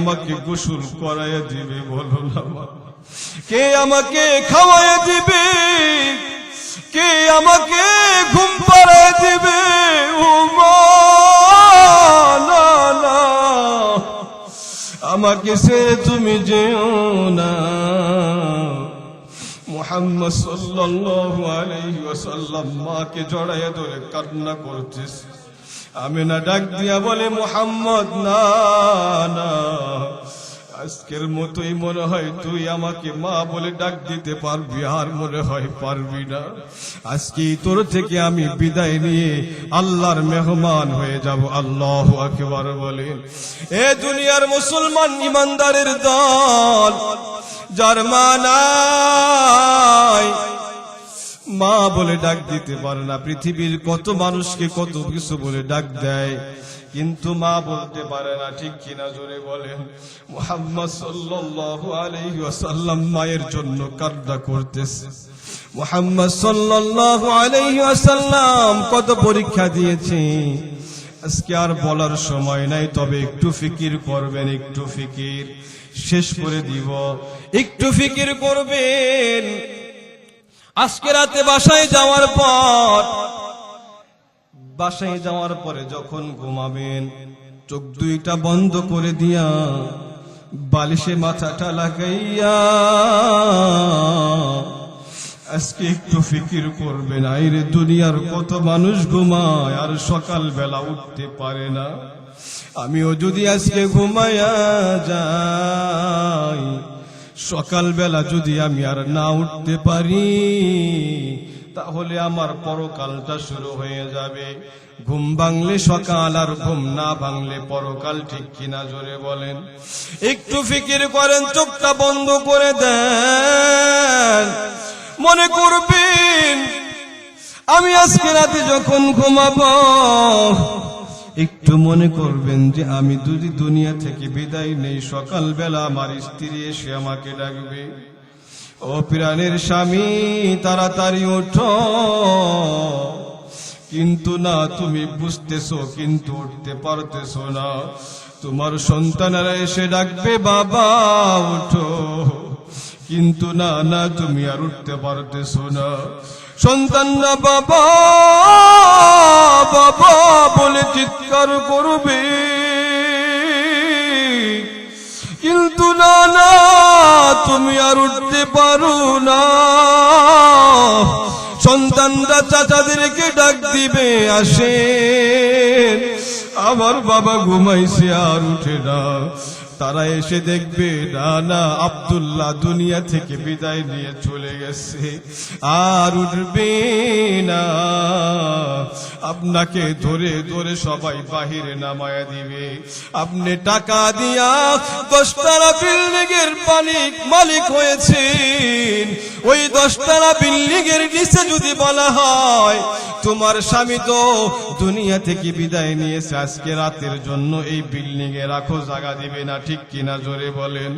আমাকে গোসল করাইয়া দিবে বলো না মা? কে আমাকে খাওয়াইয়া দিবে? কে আমাকে ঘুম পাড়াইয়া দিবে? ও মা, না না, আমাকে সে তুমি যেও না। মুহাম্মদ সাল্লাল্লাহু আলাইহি ওয়াসাল্লাম মাকে জড়াইয়া ধরে কান্না করতেছে। আমিনা ডাক দিয়া বলে, মুহাম্মদ না না, আজকের মতোই মনে হয় তুই আমাকে মা বলে ডাক দিতে পারবি, আর মনে হয় পারবি না। আজকেই তোর থেকে আমি বিদায় নিয়ে আল্লাহর মেহমান হয়ে যাব। আল্লাহু আকবার বলেন। এ দুনিয়ার মুসলমান ইমানদারের দল, যার মা নাই, মা বলে ডাক দিতে পারে না। পৃথিবীর কত মানুষকে কত কিছু বলে ডাক দেয়, কিন্তু মা বলতে পারে না, ঠিক কিনা জোরে বলেন। মুহাম্মদ সাল্লাল্লাহু আলাইহি ওয়াসাল্লাম মায়ের জন্য কান্না করতেছে। মুহাম্মদ সাল্লাল্লাহু আলাইহি ওয়াসাল্লাম কত পরীক্ষা দিয়েছে, আজকে আর বলার সময় নাই। তবে একটু ফিকির করবেন, একটু ফিকির, শেষ করে দিব। একটু ফিকির করবেন। আজকে রাতে বাসায় যাওয়ার পরে যখন ঘুমাবেন, চোখ দুইটা বন্ধ করে দিয়া বালিশে মাথাটা লাগাইয়া আজকে একটু ফিকির করবেন। আইরে দুনিয়ার কত মানুষ ঘুমায় আর সকাল বেলা উঠতে পারে না। আমিও যদি আজকে ঘুমায়া যাই, সকালবেলা যদি আমি আর না উঠতে পারি, তাহলে আমার পরকালটা শুরু হয়ে যাবে। ঘুম ভাঙলে সকাল, আর ঘুম না ভাঙলে পরকাল, ঠিক কিনা জোরে বলেন। একটু ফিকির করেন, চোখটা বন্ধ করে দেন। মনে করবেন আমি আজকে রাতে যখন ঘুমাবো, একটু মনে করবেন যে আমি যদি দুনিয়া থেকে বিদায় নেই, সকালবেলা আমার স্ত্রী এসে আমাকে ডাকবে, ও প্রাণের স্বামী তাড়াতাড়ি ওঠো। কিন্তু না, তুমি বুঝতেছো কিন্তু উঠতে পারতেছো না। তোমার সন্তানেরা এসে ডাকবে, বাবা ওঠো, কিন্তু না না, তুমি আর উঠতে পারতেছো না। সন্তানরা বাবা বাবা বলে চিৎকার করবে, কিন্তু না না, তুমি আর উঠতে পারো না। সন্তানরা চাচাদেরকে ডাক দিবে, আসেন, আমার বাবা ঘুমাইছে আর উঠে না। তারা এসে দেখবে, না না, আব্দুল্লাহ দুনিয়া থেকে বিদায় নিয়ে চলে গেছে, আর উঠবে না। আপনাকে ধরে ধরে সবাই বাহিরে নামায়া দিবে। আপনি টাকা দিয়া 10 তলা বিল্ডিং এর মালিক হয়েছেন। ওই 10 তলা বিল্ডিং এর নিচে যদি বলা হয় তোমার স্বামী তো দুনিয়া থেকে বিদায় নিয়েছে, আজকে রাতের জন্য এই বিল্ডিং এ রাখো, জায়গা দিবে না, ঠিক কিনা জোরে বলেন।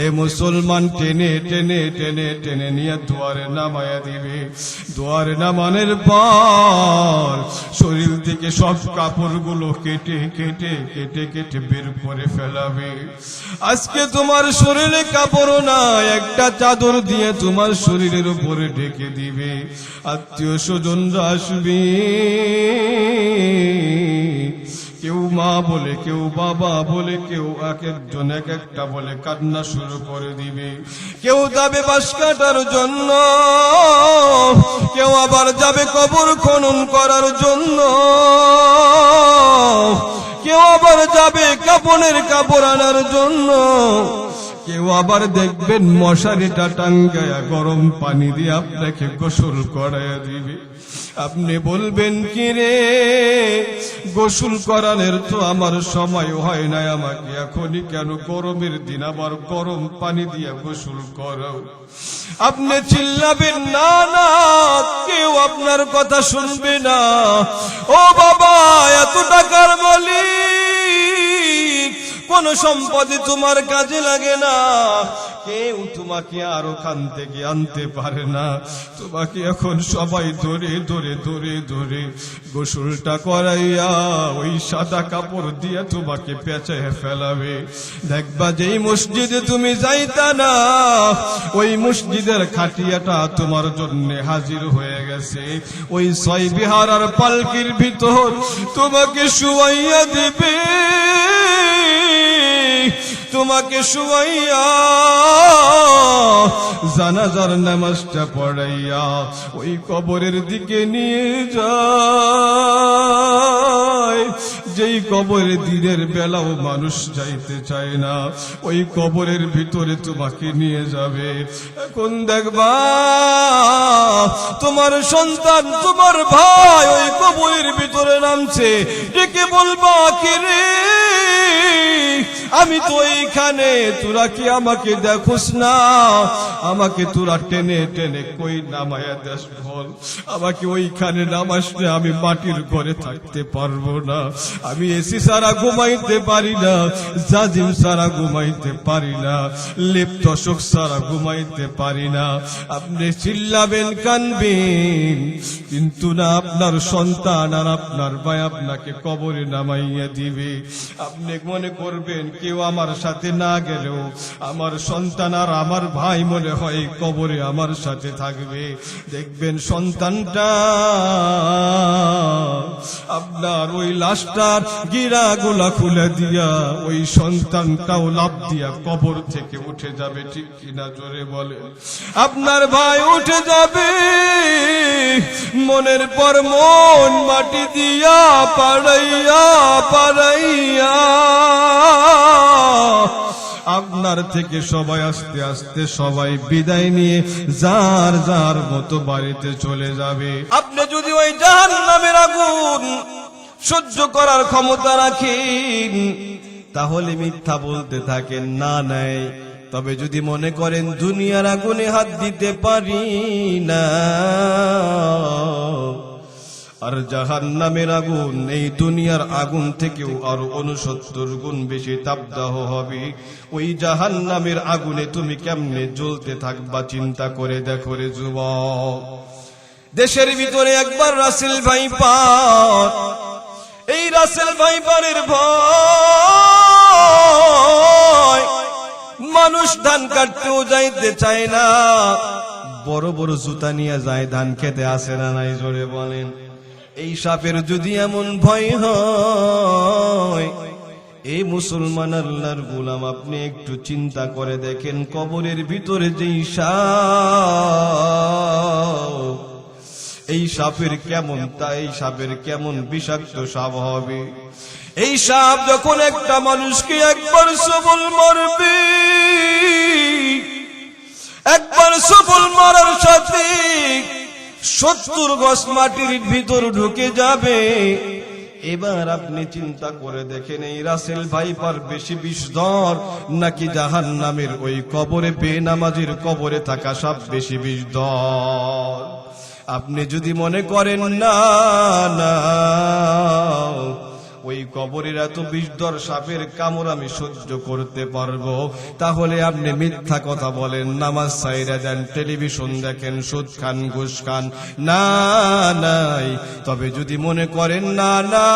এ মুসলমান টেনে টেনে টেনে টেনে নিয়ে দুয়ারে নামায়া দিবে। দুয়ারে নামানোর পর শরীর থেকে সব কাপড়গুলো কেটে কেটে কেটে কেটে বের করে ফেলাবে। আজকে তোমার শরীরে কাপড় না, একটা চাদর দিয়ে তোমার শরীরের উপরে ঢেকে দিবে। আত্মীয় স্বজনরা আসবে, কেউ মা বলে, কেউ বাবা বলে, কেউ এক একজন এক একটা বলে কান্না শুরু করে দিবে। কেউ যাবে বাঁশ কাটার জন্য, কেউ আবার যাবে কবর খনন করার জন্য, কেউ আবার যাবে কাপড়ের কাপড় আনার জন্য, কেউ আবার দেখবেন মশারিটা টাঙ্গায়া গরম পানি দিয়ে আপনাকে গোসল করাইয়া দিবে। আপনি বলবেন, কি রে, গোসল করানোর তো আমার সময় হয় না, আমাকে এখনই কেন গরমের দিন আবার গরম পানি দিয়ে গোসল করাও? আপনি চিল্লাবেন, না না, কেউ আপনার কথা শুনবে না। ও বাবা, এত টাকার মালিক, কোন সম্পদই তোমার কাজে লাগে না, কেউ তোমাকে আর ওখান থেকে আনতে পারে না। তোমাকে এখন সবাই ধরে ধরে ধরে ধরে গোসলটা করাইয়া ওই সাদা কাপড় দিয়ে তোমাকে পেঁচায় ফেলাবে। দেখবা যেই মসজিদে তুমি যাইতা না, ওই মসজিদের খাটিয়াটা তোমার জন্য হাজির হয়ে গেছে। ওই 6 বিহারার পালকির ভিতর তোমাকে শুয়াইয়া দিবে, তোমাকে শুয়াইয়া জানাজার নামাজটা পড়াইয়া ওই কবরের দিকে নিয়ে যায়। যেই কবরে দিনের বেলাও মানুষ যাইতে চায় না, ওই কবরের ভিতরে তোমাকে নিয়ে যাবে। এখন দেখবা তোমার সন্তান, তোমার ভাই ওই কবরের ভিতরে নামছে, ডেকে বলবা কে রে, আমি তো এইখানে, তোরা কি আমাকে দেখোস না? আমাকে তোরা টেনে টেনে কই নামায়া দেশ বল, আমাকে ওইখানে নামাসলে আমি মাটির ঘরে থাকতে পারবো না, আমি এসি সারা ঘুমাইতে পারি না, জাজিম সারা ঘুমাইতে পারি না, লেপ দশক সারা ঘুমাইতে পারি না। আপনি চিল্লাবেন, কানবেন, কিন্তু না আপনার সন্তান আর আপনার ভাই আপনাকে কবরে নামাইয়া দিবে। আপনি মনে করবেন কেউ আমার সাথে না গেলেও আমার সন্তান আর আমার ভাই মনে হয় কবরে আমার সাথে থাকবে। দেখবেন সন্তানটা আপনার ওই লাশটার গিরাগুলা খুলে দিয়া ওই সন্তানটাও লাফ দিয়া কবর থেকে উঠে যাবে। ঠিক কিনা জোরে বলে? আপনার ভাই উঠে যাবে, মনের পর মন মাটি দিয়া পাড়াইয়া পাড়াইয়া আপনার থেকে সবাই আস্তে আস্তে সবাই বিদায় নিয়ে যার যার মতো বাড়িতে চলে যাবে। আপনি যদি ওই জাহান্নামের আগুন সহ্য করার ক্ষমতা রাখেন তাহলে মিথ্যা বলতে থাকেন না নাই। তবে যদি মনে করেন দুনিয়ার আগুনে হাত দিতে পারি না, আর জাহান্নামের আগুন এই দুনিয়ার আগুন থেকেও আরো 69 গুণ বেশি তাপদাহ হবে, ওই জাহান্নামের আগুনে তুমি কেমনে জ্বলতে থাকবা চিন্তা করে দেখো রে যুবক। দেশের ভিতরে একবার রাসেল ভাইপার, এই রাসেল ভাইপারের ভয় মানুষ ধান কাটতেও যাইতে চায় না, বড় বড় জুতা নিয়ে যায় ধান খেতে, আসে না নাই জোরে বলেন? এই সাপের যদি এমন ভয় হয়, এই মুসলমান আল্লাহর গোলাম আপনি একটু চিন্তা করে দেখেন, কবরের ভিতরে যেই সাপ, এই সাপের কেমন, এই সাপের কেমন বিষাক্ত সাপ হবে। এই সাপ যখন একটা মানুষকে একবার সবল মারবে, একবার সবল মারার সাথে 70 গজ মাটির ভিতর ঢুকে যাবে। এবার আপনি চিন্তা করে দেখেন, এই রাসেল ভাইপার বেশি বিষধর নাকি জাহান্নামের ওই কবরে বেনামাজির কবরে থাকা সাপ বেশি বিষধর? আপনি যদি মনে করেন না না ওই কবরের এত বিষধর সাপের কামড় আমি সহ্য করতে পারবো, তাহলে আপনি মিথ্যা কথা বলেন, নামাজ ছাইরা দেন, টেলিভিশন দেখেন, সুদ খান, ঘুষ খান, না নাই। তবে যদি মনে করেন না না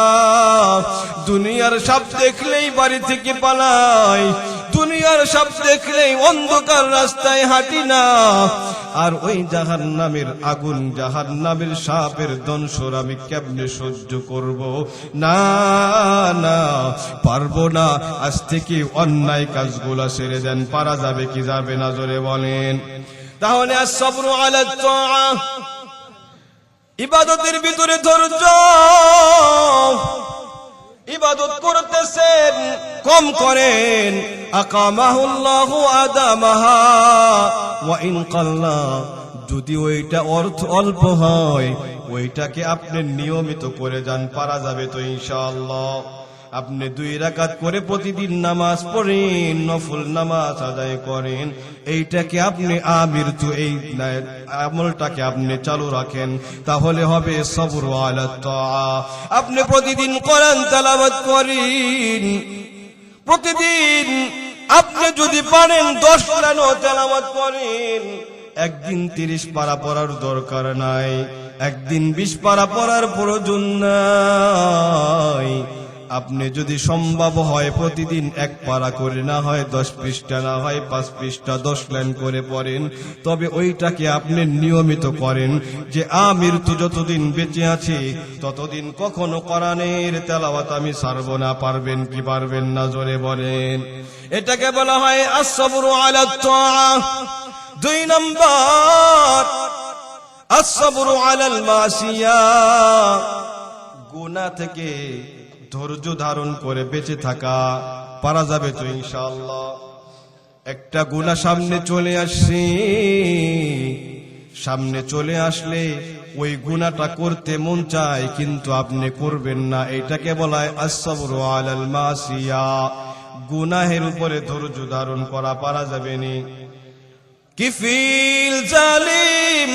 দুনিয়ার সাপ দেখলেই বাড়ি থেকে পালাই, দুনিয়ার সাপ দেখলেই অন্ধকার রাস্তায় হাঁটি না, আর ওই জাহান্নামের আগুন, জাহান্নামের সাপের দংশন আমি কেমনে সহ্য করব? না না পারবো না। আজ থেকে অন্যায় কাজগুলা ছেড়ে দেন, পারা যাবে কি যাবে না জোরে বলেন? তাহলে as-sabru ala at-ta'a, ইবাদতের ভিতরে ধৈর্য। ইবাদত করতেছেন কম করেন, আকামাহুল্লাহু আদামাহা ওয়া ইন কাল্লা, যদি ওইটা অর্থ অল্প হয় ওইটাকে আপনি নিয়মিত করে যান, পারা যাবে তো ইনশাআল্লাহ। আপনি 2 রাকাত করে প্রতিদিন নামাজ পড়েন, নফল নামাজ আদায় করেন, এইটাকে আপনি আমির তো এই আমলটাকে আপনি চালু রাখেন, তাহলে হবে সবর আলা তাআ। আপনি প্রতিদিন কোরআন তেলাওয়াত করেন, প্রতিদিন আপনি যদি পারেন 10 লাইনও তেলাওয়াত করেন, একদিন 30 পারা পড়ার দরকার নাই, একদিন 20 পারা পড়ার প্রয়োজন নাই। আপনি যদি সম্ভব হয় প্রতিদিন 1 পারা করে, না হয় 10 পৃষ্ঠা, না হয় 5 পৃষ্ঠা 10 লাইন করে পড়েন, তবে ওইটাকে আপনি নিয়মিত করেন যে আমির তো যতদিন বেঁচে আছি ততদিন কখনো কোরআনের তেলাওয়াত আমি ছাড়ব না। পারবেন কি পারবেন না জোরে বলেন। এটাকে বলা হয় as-sabru ala at-ta'ah। 2 নম্বর as-sabru ala al-ma'siyah, গুনাহ থেকে ধৈর্য ধারণ করে বেঁচে থাকা। পারা যাবে তো ইনশাআল্লাহ। একটা গুনাহ সামনে চলে আসছে, সামনে চলে আসলে ওই গুনাহটা করতে মন চায় কিন্তু আপনি করবেন না, এটাকে বলা হয় as-sabru আলাল মাসিয়া। গুনাহের উপরে ধৈর্য ধারণ করা। পারা যাবে নি। কিফিল জালিম,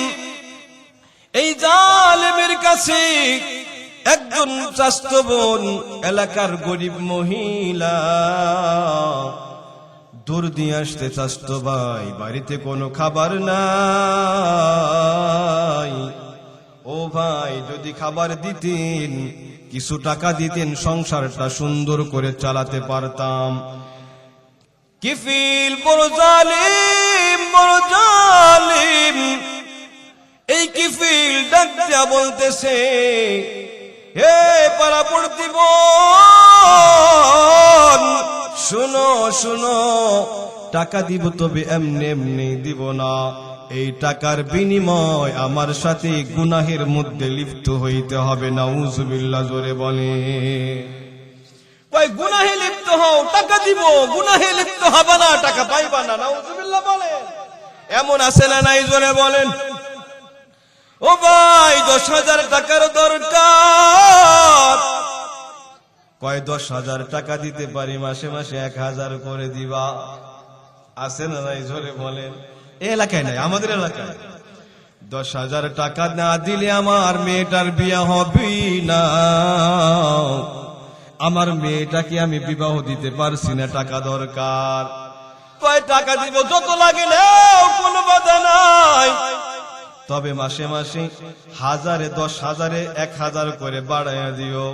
এই জালেমের কাছে একজন চাচতো বোন, এলাকার গরিব মহিলা দূর দিয়ে আসতে, চাচতো ভাই বাড়িতে কোনো খাবার নাই, ও ভাই যদি খাবার দিতেন, কিছু টাকা দিতেন, সংসারটা সুন্দর করে চালাতে পারতাম। কিফিল বড় জালিম, বড় জালিম। এই কিফিল ডাক দিয়া বলতেছে, হে পাড়া প্রতিবন, শুনো শুনো, টাকা দিব তবে এমনি এমনি দিব না, এই টাকার বিনিময় আমার সাথে গুনাহের মধ্যে লিপ্ত হইতে হবে। নাউজুবিল্লাহ জোরে বলে। ভাই গুনাহে লিপ্ত হও, টাকা দিব, গুনাহে লিপ্ত হবে না, টাকা পাইবা না। নাউজুবিল্লাহ বলে। এমন আছে না নাই জোরে বলেন। ও ভাই 10,000 টাকার দরকার, কয় 10,000 টাকা দিতে পারি, মাসে মাসে 1,000 করে দিবা। আছে না নাই জোরে বলেন। এই এলাকায় নাই, আমাদের এলাকায় 10,000 টাকা না দিলে আমার মেয়েটার বিয়ে হবে না, আমার মেয়েটাকে আমি বিবাহ দিতে পারছি না, টাকা দরকার। কয় টাকা দিব, যত লাগে নাও, কোনো বাধা নাই, তবে মাসে মাসে 1000, 10,000, 1,000 করে বাড়াইয়া দিও।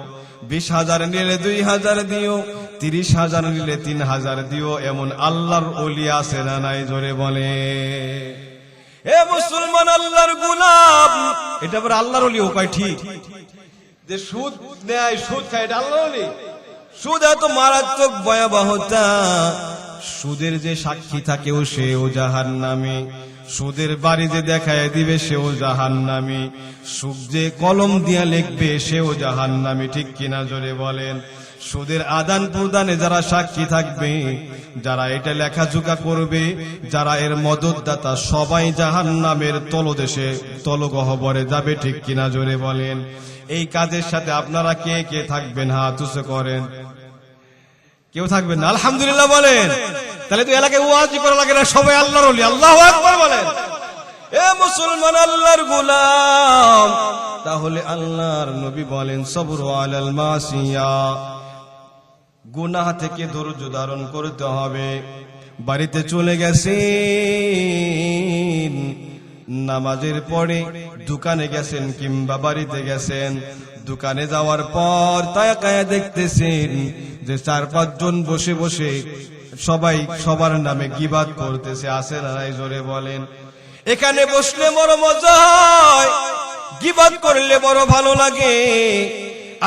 20,000 নিলে 2,000 দিও, 30,000 নিলে 3,000 দিও। এমন আল্লাহর ওলি আছে না নাই জোরে বলে। এ মুসলমান আল্লাহর গোলাম, এটা আবার আল্লাহর ওলি উপায় ঠিক যে সুদ নেয়, সুদ খায়, এটা আল্লাহর ওলি। সুদ এত মারাত্মক ভয়াবহতা, সুদের যে সাক্ষী থাকেও সেও জাহান্নামী, সুদের বাড়ি যে দেখায় দিবে সেও জাহান্নামী, সুদ যে কলম দিয়া লিখবে সেও জাহান্নামী। ঠিক কিনা জোরে বলেন। সুদের আদান প্রদানে যারা সাক্ষী থাকবে, যারা এটা লেখাজোকা করবে, যারা এর মদতদাতা, সবাই জাহান্নামের তলদেশে তলগহ্বরে যাবে। ঠিক কিনা জোরে বলেন। এই কাজের সাথে আপনারা কে কে থাকবেন? হাত উঁচু করেন। কেউ থাকবেন না? আলহামদুলিল্লাহ বলেন। তাহলে তো এলাকায় ওয়াজি করা লাগে না, সবাই আল্লাহর ওলি। আল্লাহু আকবার বলেন। এ মুসলমান আল্লাহর গোলাম, তাহলে আল্লাহর নবী বলেন সবরু আলাল মাসিয়া, গুনাহ থেকে ধৈর্য ধারণ করতে হবে। বাড়িতে চলে গেছেন, নামাজের পরে দোকানে গেছেন কিংবা বাড়িতে গেছেন, দোকানে যাওয়ার পর তাকায়া দেখতেছেন যে 4-5 জন বসে বসে সবাই সবার নামে গীবাত করতেছে। আছে না নাই জোরে বলেন। এখানে বসলে বড় মজা হয়, গীবাত করলে বড় ভালো লাগে,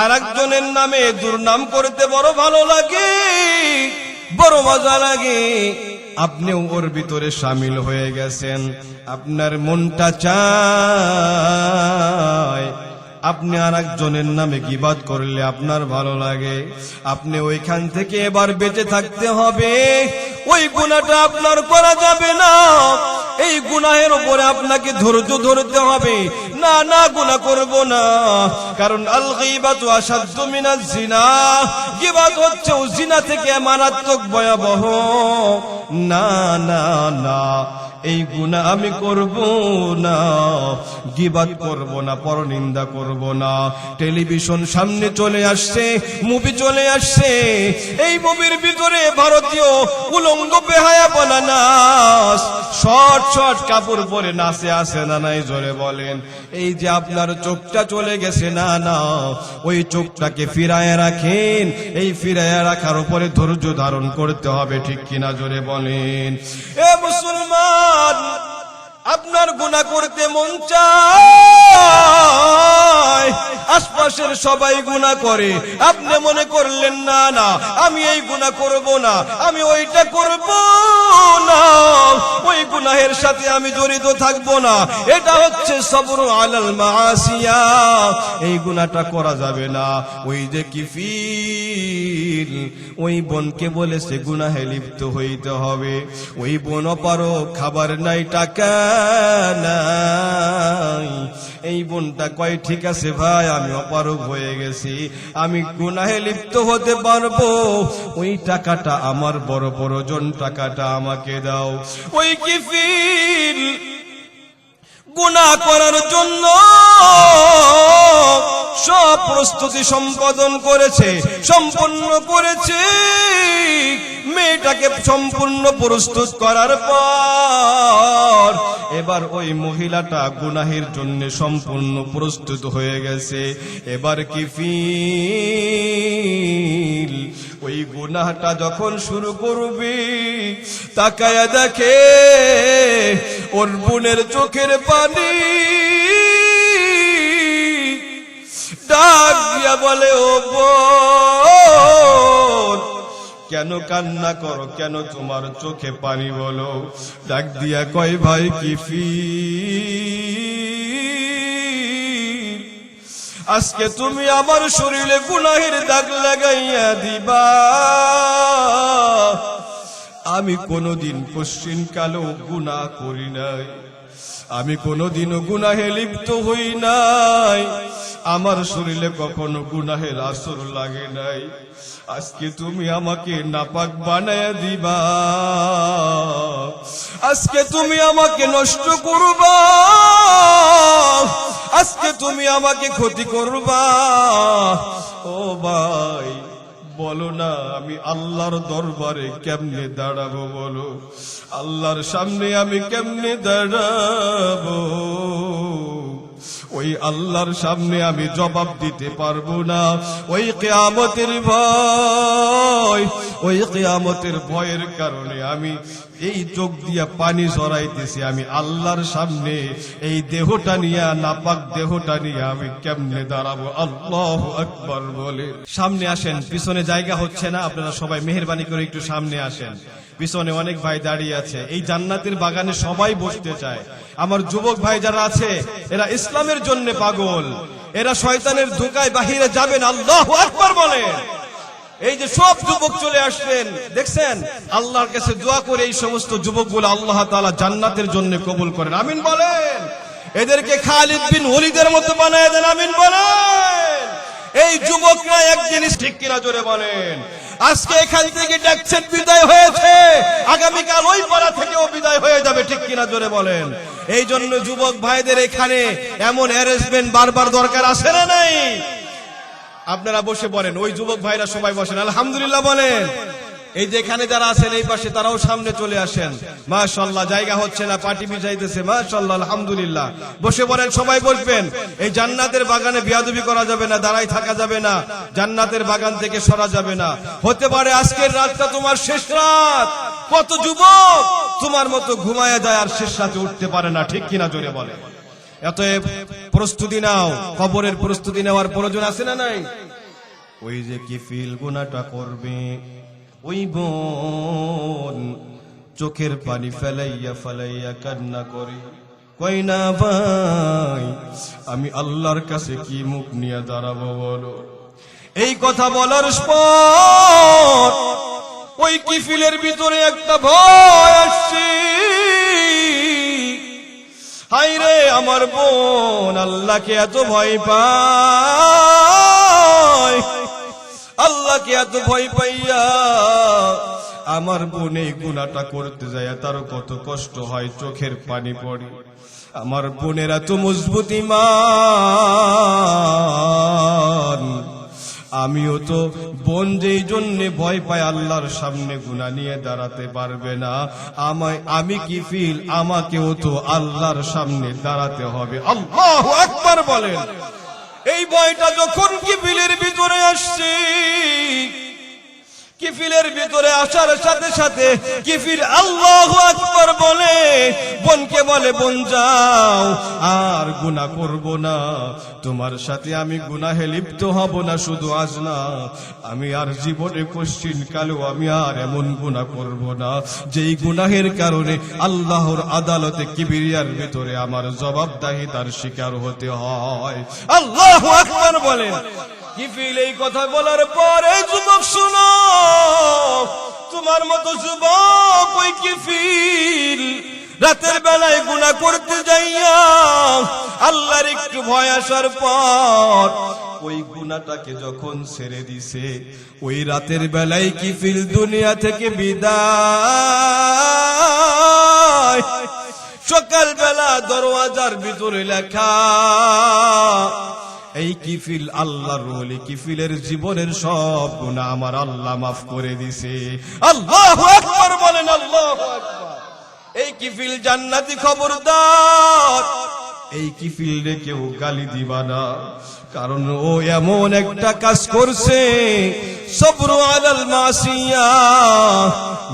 আর একজনের নামে দুর্নাম করতে বড় ভালো লাগে, বড় মজা লাগে। আপনিও ওর ভিতরে শামিল হয়ে গেছেন। আপনার মনটা চায় আপনি আর একজনের নামে গীবাত করলে আপনার ভালো লাগে। আপনি ওইখান থেকে এবার বেঁচে থাকতে হবে। ওই গুনাহটা আপনার করা যাবে না। এই গুনাহের উপরে আপনাকে ধৈর্য ধরতে হবে। না না, গুনাহ করব না, কারণ আল গীবাতু আশাদ্দু মিনাজ জিনা, গীবাত হচ্ছে জিনা থেকে মারাত্মক ভয়াবহ। না না না, এই গুনাহ আমি করব না, গীবাত করব না, পরনিন্দা করব না। টেলিভিশন সামনে চলে আসছে, মুভি চলে আসছে, এই মুভির ভিতরে ভারতীয় উলঙ্গ বেহায়া বলা নাচ, শর্ট শর্ট কাপড় পরে নাচে আসে না নাই, জোরে বলেন। এই যে আপনার চোখটা চলে গেছে, না না, ওই চোখটাকে ফিরায় রাখেন। এই ফিরায় রাখার উপরে ধৈর্য ধারণ করতে হবে, ঠিক কিনা, জোরে বলেন। এ মুসলমান, আপনার গুনাহ করতে মন চায়, আশপাশের সবাই গুনাহ করে, আপনি মনে করলেন না না আমি এই গুনাহ করব না, আমি ওইটা করব না, ওই গুনাহের সাথে আমি জড়িত থাকব না। এটা হচ্ছে সবর আলাল মাসিয়া, এই গুনাহটা করা যাবে না। ওই যে কিফিল, ওই বোনকে বলেছে গুনাহে লিপ্ত হইতে হবে। ওই বোন পারো, খাবার নাই, টাকা নাই। এই বোনটা কয় ঠিক আছে ভাই, আমি অপারগ হয়ে গেছি, আমি গুনাহে লিপ্ত হতে পারবো, ওই টাকাটা আমার বড় প্রয়োজন, টাকাটা আমাকে দাও। ওই কিফিল গুনাহ করার জন্য সব প্রস্তুতি সম্পাদন করেছে, সম্পন্ন করেছে। মেয়েটাকে সম্পূর্ণ প্রস্তুত করার পর এবার ওই মহিলাটা গুনাহের জন্য সম্পূর্ণ প্রস্তুত হয়ে গেছে। এবার কিফিল ওই গুনাহটা যখন শুরু করবে, তাকায়া দেখে ওর বোনের চোখের পানি, ডাক দিয়া বলে, ও বোন, কেন কান্না করো, কেন তোমার চোখে পানি বলো? ডাক দিয়া কয়, ভাই কিফিল, আজকে তুমি আমার শরীরে গুনাহের দাগ লাগাইয়া দিবা। আমি কোনদিন পশ্চিম কালো গুনাহ করি নাই, আমি কোনদিনও গুনাহে লিপ্ত হই নাই, আমার শরীরে কখনো গুনাহের আসর লাগে নাই। আজকে তুমি আমাকে নাপাক বানায়া দিবা, আজকে তুমি আমাকে নষ্ট করবা, আজকে তুমি আমাকে ক্ষতি করবা। ও ভাই, বলো না, আমি আল্লাহর দরবারে কেমনে দাঁড়াবো? বলো, আল্লাহর সামনে আমি কেমনে দাঁড়াবো? ওই আল্লাহর সামনে আমি জবাব দিতে পারবো না। ওই কিয়ামতের ভয়, ওই কিয়ামতের ভয়ের কারণে আমি এই চোখ দিয়া পানি ঝরাইতেছি। আমি আল্লাহর সামনে এই দেহটা নিয়ে, নাপাক দেহটা নিয়ে আমি কেমনে দাঁড়াবো? আল্লাহু আকবার বলে। সামনে আসেন, পিছনে জায়গা হচ্ছে না, আপনারা সবাই মেহেরবানি করে একটু সামনে আসেন। পিছনে অনেক ভাই দাঁড়িয়ে আছে, এই জান্নাতের বাগানে সবাই বসতে চায়। আমার যুবক ভাই যারা আছে, এরা ইসলামের জন্য পাগল, এরা শয়তানের ধোঁকায় বাহিরে যাবেন। আল্লাহু আকবার বলে। এই যে সব যুবক চলে আসলেন, দেখছেন, আল্লাহর কাছে দোয়া করে এই সমস্ত যুবকগুলো আল্লাহ তাআলা জান্নাতের জন্য কবুল করেন। আমিন বলেন। এদেরকে খালিদ বিন ওলীদের মতো বানায় দেন। আমিন বলেন। এই যুবকরা এক জিনিস ঠিক কিনা জোরে বলেন। আজকে এখান থেকে ডাকছেন, বিদায় হয়েছে, আগামীকাল ওই পাড়া থেকেও বিদায় হয়ে যাবে, ঠিক কিনা জোরে বলেন। এই জন্য যুবক ভাইদের এখানে এমন অ্যারেঞ্জমেন্ট বারবার দরকার আছে না নাই? আপনারা বসে বলেন, ওই যুবক ভাইরা সবাই বসেন, আলহামদুলিল্লাহ বলেন। এই যে এখানে যারা আছেন এই পাশে, তারাও সামনে চলে আসেন। মাশাআল্লাহ, জায়গা হচ্ছে না, পার্টি বিছাইতেছে। মাশাআল্লাহ, আলহামদুলিল্লাহ। বসে পড়েন, সবাই বসবেন। এই জান্নাতের বাগানে বেয়াদবি করা যাবে না, দাঁড়াই থাকা যাবে না, জান্নাতের বাগান থেকে সরা যাবে না। হতে পারে আজকের রাতটা তোমার শেষ রাত। কত যুবক তোমার মতো ঘুমায়া যায় আর শেষ রাতে উঠতে পারে না, ঠিক কিনা জোরে বলে। অতএব প্রস্তুতি নাও, কবরের প্রস্তুতি নেওয়ার প্রয়োজন আছে না নাই? ওই যে কিফিল গুনাহটা করবে, ওই বোন চোখের পানি ফেলাইয়া ফেলাইয়া কান্না করে, কই না ভাই, আমি আল্লাহর কাছে কি মুখ নিয়ে দাঁড়াবো বলো? এই কথা বলার পর ওই কিফিলের ভিতরে একটা ভয় আসছে। হায় রে আমার বোন, আল্লাহকে এত ভয় পায়, আল্লাহকে এত ভয় পাইয়া আমার বোন এই গুনাহটা করতে যায় তার কত কষ্ট হয়, চোখের পানি পড়ে। আমার বোনের এত মজবুত ঈমান, আমিও তো বোন যেই জন্য ভয় পায় আল্লাহর সামনে গুনাহ নিয়ে দাঁড়াতে পারবে না, আমি কি ফিল আমাকেও তো আল্লাহর সামনে দাঁড়াতে হবে। আল্লাহু আকবার বলেন। এই ভয়টা যখন কিফিলের ভিতরে আসছে, কিফিলের ভিতরে আসার সাথে সাথে কিফিল আল্লাহু আকবার বলে, বোনকে বলে, বোন যাও, আর গুনাহ করব না, তোমার সাথে আমি গুনাহে লিপ্ত হব না। শুধু আজ না, আমি আর জীবনে কোশ্চিন কালেও আমি আর এমন গুনাহ করব না যেই গুনাহের কারণে আল্লাহর আদালতে কিবরিয়ার ভিতরে আমার জবাবদিহিতার শিকার হতে হয়। আল্লাহু আকবার বলেন। কিফিল এই কথা বলার পরে, যুবক শুনো, তোমার মতো যুবক ওই কিফিল রাতের বেলায় গুনাহ করতে যাইয়া আল্লাহর একটু ভয় আসার পর ওই গুনাহটাকে যখন ছেড়ে দিছে, ওই রাতের বেলায় কিফিল দুনিয়া থেকে বিদায়। সকাল বেলা দরওয়াজার ভিতরে লেখা, এই কিফিল আল্লাহর ওলি, কিফিলের জীবনের সব গুনাহ আমার আল্লাহ মাফ করে দিছে। আল্লাহু আকবার বলেন। আল্লাহু আকবার। এই কিফিল জান্নাতি, খবরদার এই কিফিলরে কেউ গালি দিবা না, কারণ ও এমন একটা কাজ করছে, সবরু আলাল মাসিয়া,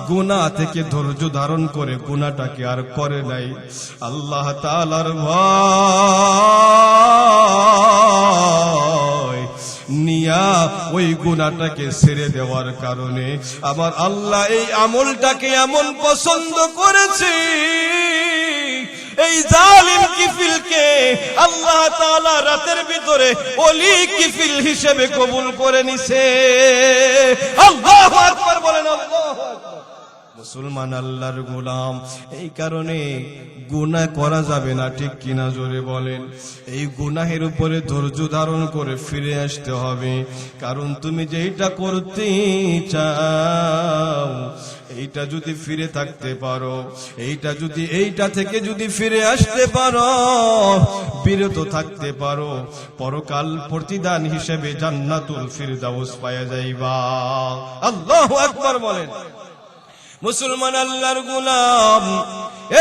গুনাহ থেকে ধৈর্য ধারণ করে গুনাহটাকে আর করে নাই। আল্লাহ তাআলার ভয় নিয়া ওই গুনাহটাকে ছেড়ে দেওয়ার কারণে আমার আল্লাহ এই আমলটাকে এমন পছন্দ করেছে, এই জালিম কিফিলকে আল্লাহ তাআলা রাতের ভিতরে ওলি কিফিল হিসেবে কবুল করে নিছে। আল্লাহু আকবার বলেন। আল্লাহু আকবার। মুসলমান আল্লাহর গোলাম, এই কারণে গুনাহ করা যাবে না, ঠিক কিনা জোরে বলেন। এই গুনাহের উপরে ধৈর্য ধারণ করে ফিরে আসতে হবে, কারণ তুমি যেটা করতে চাও এইটা যদি ফিরে থাকতে পারো, এইটা থেকে যদি ফিরে আসতে পারো, বিরত থাকতে পারো, পরকাল প্রতিদান হিসেবে জান্নাতুল ফিরদাউস পাওয়া যাইবা। আল্লাহু আকবার বলেন। মুসলমান আল্লাহর গোলাম,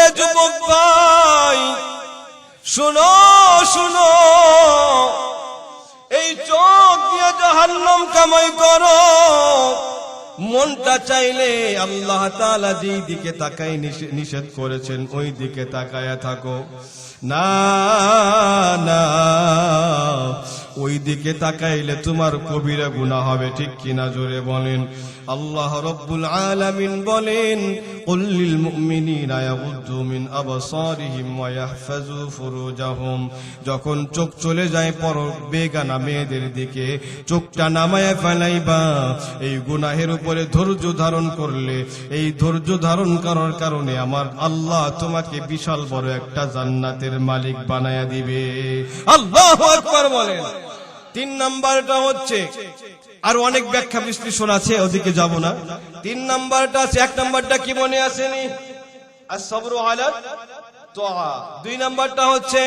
এ যুবক ভাই শুনো, শুনো, এই চোখ দিয়ে জাহান্নাম কামাই করো, মনটা চাইলে আল্লাহ তাআলা যেই দিকে তাকাই নিষেধ করেছেন ওই দিকে তাকায়া থাকো। না না, ওই দিকে তাকাইলে তোমার কবিরা গুনাহ হবে, ঠিক কিনা জোরে বলেন। আল্লাহ রাব্বুল আলামিন বলেন, কুল লিল মুমিনিনা ইয়াগুদ্দু মিন আবসারিহিম ওয়া ইয়াহফাযু ফুরুজাহুম। যখন চোখ চলে যায় পর বেগানা মেয়েদের দিকে, চোখটা নামায়া ফেলাইবা। এই গুনাহের উপরে ধৈর্য ধারণ করলে, এই ধৈর্য ধারণ করার কারণে আমার আল্লাহ তোমাকে বিশাল বড় একটা জান্নাতের মালিক বানায়া দিবে। আল্লাহু আকবার বলেন। 3 নাম্বারটা হচ্ছে, আর অনেক ব্যাখ্যা বিশ্লেষণ আছে, ওদিকে যাব না। 3 নাম্বারটা আছে, 1 নাম্বারটা কি মনে আসেনি? আস-সাবরু আলা তাআ। 2 নাম্বারটা হচ্ছে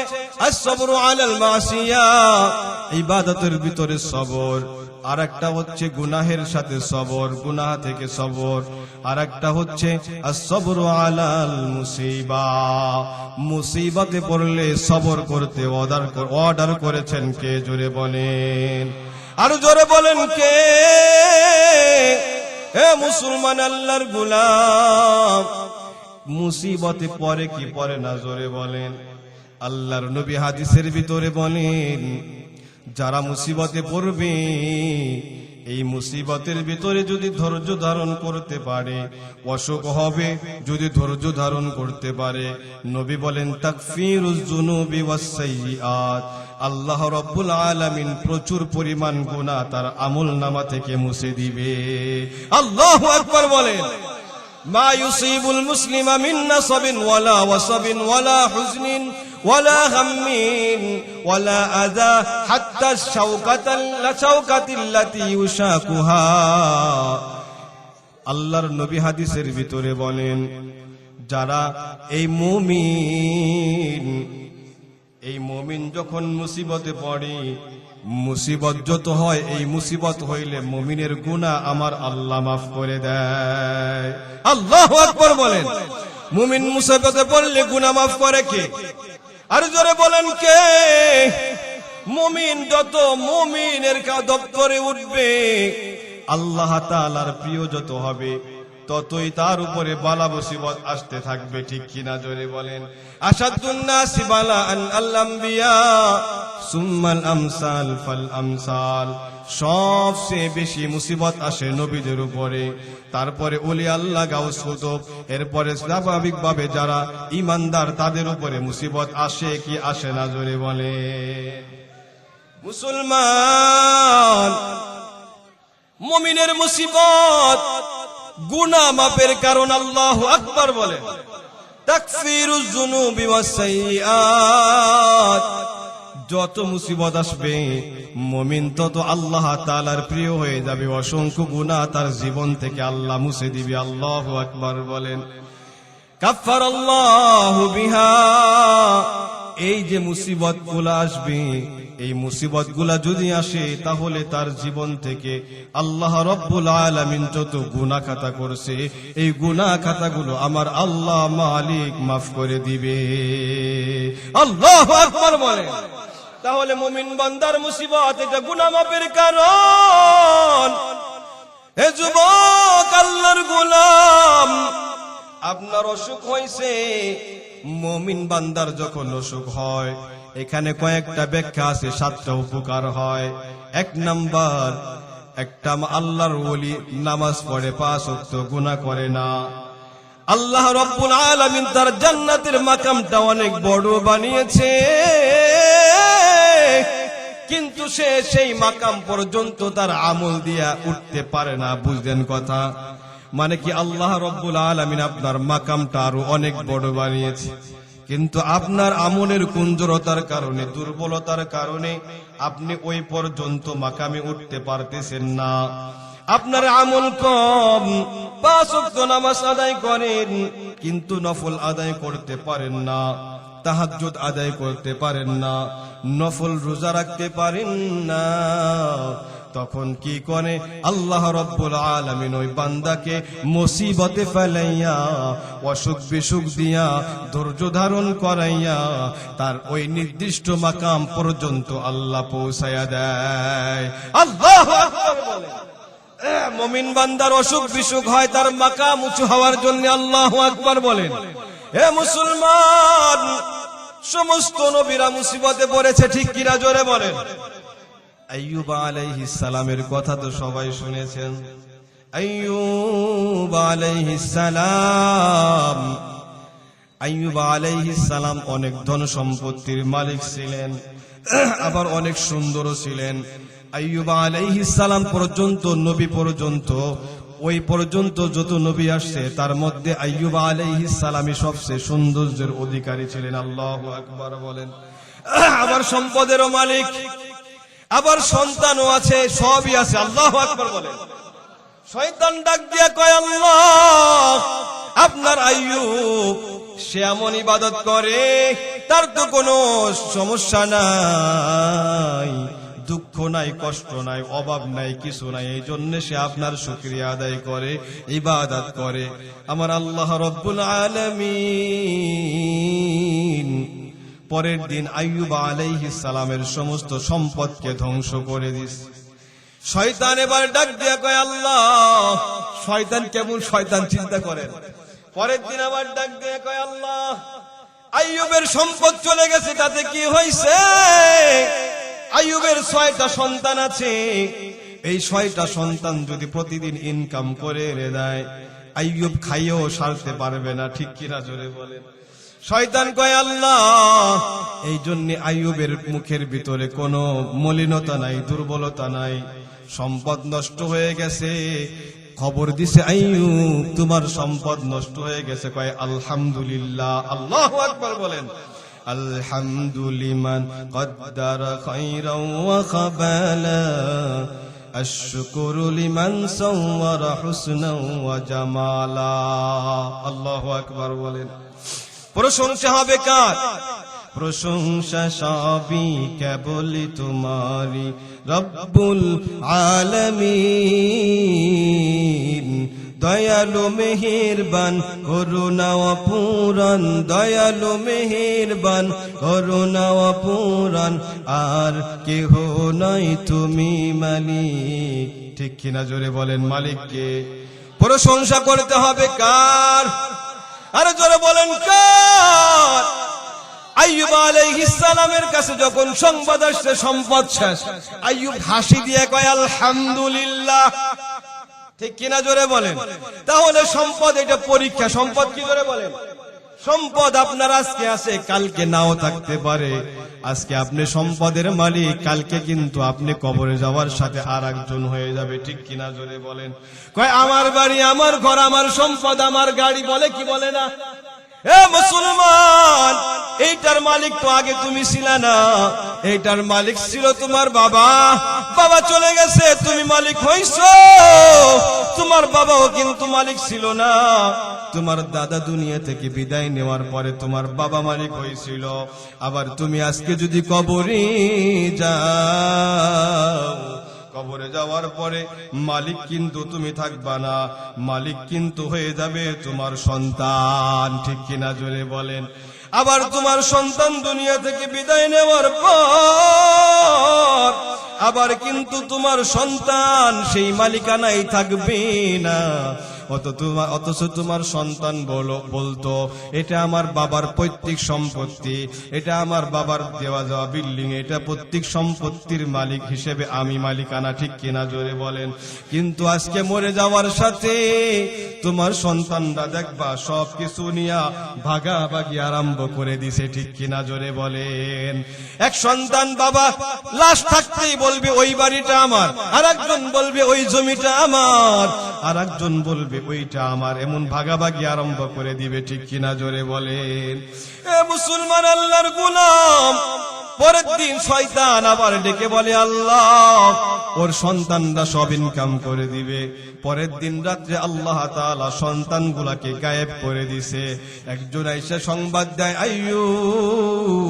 আস-সাবরু আলাল মাসিয়া, ইবাদতের ভিতরে সবর। আর একটা হচ্ছে গুনাহের সাথে সবর, গুনাহ থেকে সবর। আর একটা হচ্ছে আস-সাবরু আলাল মুসিবা, মুসিবতে পড়লে সবর করতে অর্ডার করেছেন কে? জোরে বলেন, আরো জোরে বলেন কে? হে মুসলমান আল্লাহর গোলাম, মুসিবতে পড়ে কি পড়ে না? জোরে বলেন। আল্লাহর নবী হাদিসের ভিতরে বলেন, যারা মুসিবতে পড়বে, এই মুসিবতের ভিতরে যদি ধৈর্য ধারণ করতে পারে, অসুখ হবে যদি ধৈর্য ধারণ করতে পারে, নবী বলেন তাকফিরুজ যুনুবি ওয়াস সাইয়্যাত, আল্লাহ রাব্বুল আলামিন প্রচুর পরিমাণ গুনাহ তার আমলনামা থেকে মুছে দিবে। আল্লাহু আকবার বলেন। মা ইউসিবুল মুসলিমা মিন নাসাবিন ওয়ালা ওয়াসাবিন ওয়ালা হুজনিন ওয়ালা গাম্মিন ওয়ালা আযা হাত্তা শাওকাতাল্লাতী ইউশাকুহা আল্লাহর নবী হাদিসের ভিতরে বলেন, যারা এই মুমিন যখন মুসিবতে পড়ে, মুসিবত যত হয়, এই মুসিবত হইলে মুমিনের গুনাহ আমার আল্লাহ মাফ করে দেয়। আল্লাহু আকবার বলেন। মুমিন মুসিবতে পড়লে গুনাহ মাফ করে কে? আর জোরে বলেন কে? মুমিন যত মুমিনের দপ্তরে উঠবে, আল্লাহ তাআলার প্রিয় যত হবে, ততই তার উপরে বালা মুসিবত আসতে থাকবে। ঠিক কিনা জোরে বলেন। আশাদুন নাসি বালাআন আল আম্বিয়া সুম্মাল আমসাল ফাল আমসাল। সবচেয়ে বেশি মুসিবত আসে নবীদের উপরে, তারপরে ওলি আল্লাহ, গাউস, কুতুব, এরপরে স্বাভাবিকভাবে যারা ঈমানদার তাদের উপরে মুসিবত আসে কি আসে না? জোরে বলে। মুসলমান মুমিনের মুসিবত গুনাহ মাফের কারণ। আল্লাহু আকবার বলে। তাকফিরুজ যুনুবি ওয়াস সাইয়্যাত। যত মুসিবত আসবে মুমিন তত আল্লাহ তাআলার প্রিয় হয়ে যাবে। অসংখ্য গুনাহ তার জীবন থেকে আল্লাহ মুছে দিবে। আল্লাহু আকবার বলেন। কাফফারাল্লাহু বিহা। এই যে মুসিবতগুলো আসবে, এই মুসিবতগুলা যদি আসে তাহলে তার জীবন থেকে আল্লাহ রব্বুল আলামিন যত গুনাহ খাতা করছে, এই গুনাহ খাতাগুলো আমার আল্লাহ মালিক মাফ করে দিবে। আল্লাহু আকবার বলেন। তাহলে মুমিন বান্দার মুসিবত এটা গুনাহ মাফের কারণ। হে যুবক, আল্লাহর গোলাম, আপনার অসুখ হয়েছে। মুমিন বান্দার যখন অসুখ হয়, এখানে কয়েকটা ব্যাখ্যা আছে, 7টা উপকার হয়। 1 নাম্বার, একটা আল্লাহর ওলি নামাজ পড়ে, 5 ওয়াক্ত গুনাহ করে না। আল্লাহ রব্বুল আলামিন তার জান্নাতের মাকামটা অনেক বড় বানিয়েছে, কিন্তু সে সেই মাকাম পর্যন্ত তার আমল দিয়া উঠতে পারে না। বুঝলেন কথা? মানে কি, আল্লাহ রব্বুল আলামিন আপনার মাকামটা আরো অনেক বড় বানিয়েছে, কিন্তু আপনার আমলের কুঞ্জরতার কারণে, দুর্বলতার কারণে আপনি ওই পর্যন্ত মাকামে উঠতে পারতেছেন না। আপনার আমল কম, 5 ওয়াক্ত নামাজ আদায় করেন, কিন্তু নফল আদায় করতে পারেন না, তাহাজ্জুদ আদায় করতে পারেন না, নফল রোজা রাখতে পারেন না। তখন কি করে? আল্লাহ রব্বুল আলামিন ওই বান্দাকে মুসিবতে ফেলাইয়া, অসুখ বিসুখ দিয়া, ধৈর্য ধারণ করাইয়া তার ওই নির্দিষ্ট মাকাম পর্যন্ত আল্লাহ পৌঁছায়া দেয়। আল্লাহু আকবার বলেন। মুমিন বান্দার অসুখ বিসুখ হয় তার মাকাম উঁচু হওয়ার জন্য। আল্লাহু আকবার বলেন। হে মুসলমান, সমস্ত নবীরা মুসিবতে পড়েছে, ঠিক কিনা জোরে বলেন। আইয়ুব আলাইহিস সালামের কথা তো সবাই শুনেছেন। আইয়ুব আলাইহিস সালাম, আইয়ুব আলাইহিস সালাম অনেক ধন সম্পত্তির মালিক ছিলেন, আবার অনেক সুন্দরও ছিলেন। আইয়ুব আলাইহিস সালাম পর্যন্ত, নবী পর্যন্ত, ওই পর্যন্ত যত নবী আসছে তার মধ্যে আইয়ুব আলাইহিস সালামই সবচেয়ে সৌন্দর্যের অধিকারী ছিলেন। আল্লাহু আকবার বলেন। আবার সম্পদেরও মালিক, আবার সন্তানও আছে, সবই আছে। আল্লাহু আকবার বলেন। শয়তান ডাক দিয়া কয়, আল্লাহ, আপনার আইয়ুব সে এমন ইবাদত করে, তার তো কোনো সমস্যা নাই, দুঃখ নাই, কষ্ট নাই, অভাব নাই, কিছু নাই, এই জন্য সে আপনার শুকরিয়া আদায় করে, ইবাদত করে। আমার আল্লাহ রব্বুল আলামিন পরের দিন আইয়ুব আলাইহিস সালামের সমস্ত সম্পদকে ধ্বংস করে দিয়েছে। শয়তান এবার ডাক দিয়া কয়, আল্লাহ, শয়তান কেমন শয়তান চিন্তা করেন। পরের দিন আবার ডাক দিয়া কয়, আল্লাহ, আইয়ুবের সম্পদ চলে গেছে, তাতে কি হয়েছে? আইয়ুবের 6টা সন্তান আছে, এই 6টা সন্তান যদি প্রতিদিন ইনকাম করে এনে দেয়, আইয়ুব খাইয়েও সারতে পারবে না। ঠিক কিনা জোরে বলেন। শয়তান কয়, আল্লাহ, এই জন্য আইয়ুবের মুখের ভিতরে কোনো মলিনতা নাই, দুর্বলতা নাই, সম্পদ নষ্ট হয়ে গেছে। খবর দিছে, আইয়ুব, তোমার সম্পদ নষ্ট হয়ে গেছে। কয়, আলহামদুলিল্লাহ। আল্লাহু আকবার বলেন। আলহামদুলিমান কদ্দারা খায়রান ওয়া খাবালা, আশ-শুকরু লিমান সাওয়ারা হুসনাও ওয়া জামালা। আল্লাহু আকবার বলেন। প্রশংসা হবে কার? প্রশংসা সবই কেবলই তোমারই রব্বুল আলামিন। দয়ালু মেহেরবান করুণা অপুরান, দয়ালু মেহেরবান করুণা অপুরান, আর কেহ নাই তুমি মালিক। ঠিক কিনা জোরে বলেন, মালিককে প্রশংসা করতে হবে কার? আরে জোরে বলেন কার? আইয়ুব আলাইহিস সালামের কাছে যখন সংবাদ আসছে সম্পদ শেষ, আইয়ুব হাসি দিয়ে কয় আলহামদুলিল্লাহ। ঠিক কিনা জোরে বলেন? তাহলে সম্পদ এটা পরীক্ষা। সম্পদ কি জোরে বলেন? সম্পদ আপনার আজকে আছে, কালকে নাও থাকতে পারে। আজকে আপনি সম্পদের মালিক, কালকে কিন্তু আপনি কবরে যাওয়ার সাথে আর একজন হয়ে যাবে। ঠিক কিনা জোরে বলেন? কয় আমার বাড়ি, আমার ঘর, আমার সম্পদ, আমার গাড়ি, বলে কি বলে না? এ মুসলমান, এইটার মালিক তো আগে তুমি ছিলে না, এইটার মালিক ছিল তোমার বাবা। বাবা চলে গেছে, তুমি মালিক হইছো। তোমার বাবাও কিন্তু মালিক ছিল না। তোমার দাদা দুনিয়া থেকে বিদায় নেওয়ার পরে তোমার বাবা মালিক হয়েছিল। আবার তুমি আজকে যদি কবরে যাও, কবরে যাওয়ার পরে মালিক কিন্তু তুমি থাকবা না, মালিক কিন্তু হয়ে যাবে তোমার সন্তান। ঠিক কিনা জোরে বলেন? আবার তোমার সন্তান দুনিয়া থেকে বিদায় নেওয়ার পর আবার কিন্তু তোমার সন্তান সেই মালিকানাই থাকবে না। অথচ তোমার সন্তান বলতো এটা আমার বাবার পৈতৃক সম্পত্তি, এটা আমার বাবার দেওয়া যাওয়া বিল্ডিং, এটা পৈতৃক সম্পত্তির মালিক হিসেবে আমি মালিকানা। ঠিক কিনা জোরে বলেন? কিন্তু আজকে মরে যাওয়ার সাথে তোমার সন্তানরা দেখবা সবকিছু নিয়ে ভাগাভাগি আরম্ভ করে দিছে। ঠিক কিনা জোরে বলেন? এক সন্তান বাবা লাশ থাকতেই বলবে ওই বাড়িটা আমার, আর একজন বলবে ওই জমিটা আমার, আর একজন বলবে ওইটা আমার, এমন ভাগাভাগি আরম্ভ করে দিবে। ঠিক কিনা জোরে বলেন? এ মুসলমান আল্লাহর গোলাম, পরের দিন শয়তান আবার ডেকে বলে আল্লাহ ওর সন্তানরা সব ইনকাম করে দিবে। পরের দিন রাত্রে আল্লাহ তাআলা সন্তানগুলাকে গায়েব করে দিছে। একজন এসে সংবাদ দেয়, আইয়ুব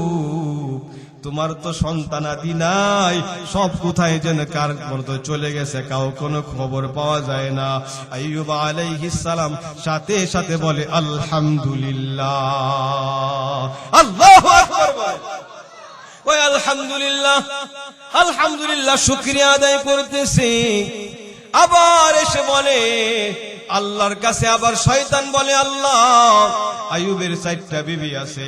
তোমার তো সন্তানাদি নাই, সব কোথায় যেন কার মতো চলে গেছে, কাউ কোনো খবর পাওয়া যায় না। আইয়ুব আলাইহিস সালাম সাথে সাথে বলে আলহামদুলিল্লাহ। আল্লাহু আকবার বলে। ওই আলহামদুলিল্লাহ, আলহামদুলিল্লাহ শুকরিয়া আদায় করতেছি। আবার এসে বলে আল্লাহর কাছে, আবার শয়তান বলে আল্লাহ আইয়ুবের 4টা বিবি আছে,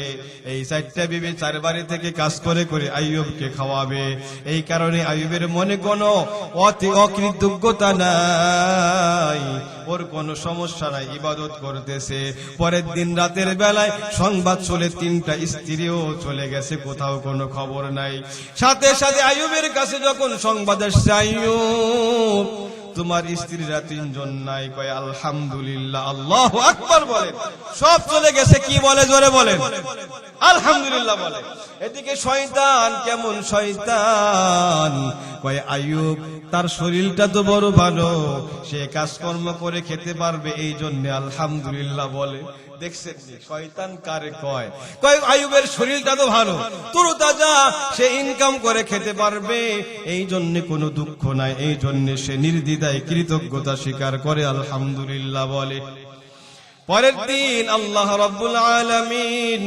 এই 4টা বিবি 4 বাড়ি থেকে কাজ করে করে আইয়ুবকে খাওয়াবে। এই কারণে আইয়ুবের মনে কোনো অকৃতজ্ঞতা নাই, ওর কোনো সমস্যা নাই, ইবাদত করতেছে। পরের দিন রাতের বেলায় সংবাদ চলে 3টা স্ত্রীও চলে গেছে, কোথাও কোনো খবর নাই। সাথে সাথে আইয়ুবের কাছে যখন সংবাদ আসছে আইয়ুব তোমার স্ত্রীরা 3 জন নাই, কয় আলহামদুলিল্লাহ। আল্লাহু আকবার বলে। সব চলে গেছে, কি বলে জোরে বলেন? আলহামদুলিল্লাহ বলে। এদিকে শয়তান কেমন শয়তান, কয় আইয়ুব তার শরীরটা তো বড় ভালো, সে কাজকর্ম করে খেতে পারবে, এই জন্য আলহামদুলিল্লাহ বলে। দেখছেন শয়তান কারে কয়? কয় আইয়ুবের শরীরটা তো ভালো, তরুতাজা, সে ইনকাম করে খেতে পারবে, এই জন্য কোনো দুঃখ নাই, এই জন্য সে নির্দ্বিধায় কৃতজ্ঞতা স্বীকার করে আলহামদুলিল্লাহ বলে। পরের দিন আল্লাহ রাব্বুল আলামিন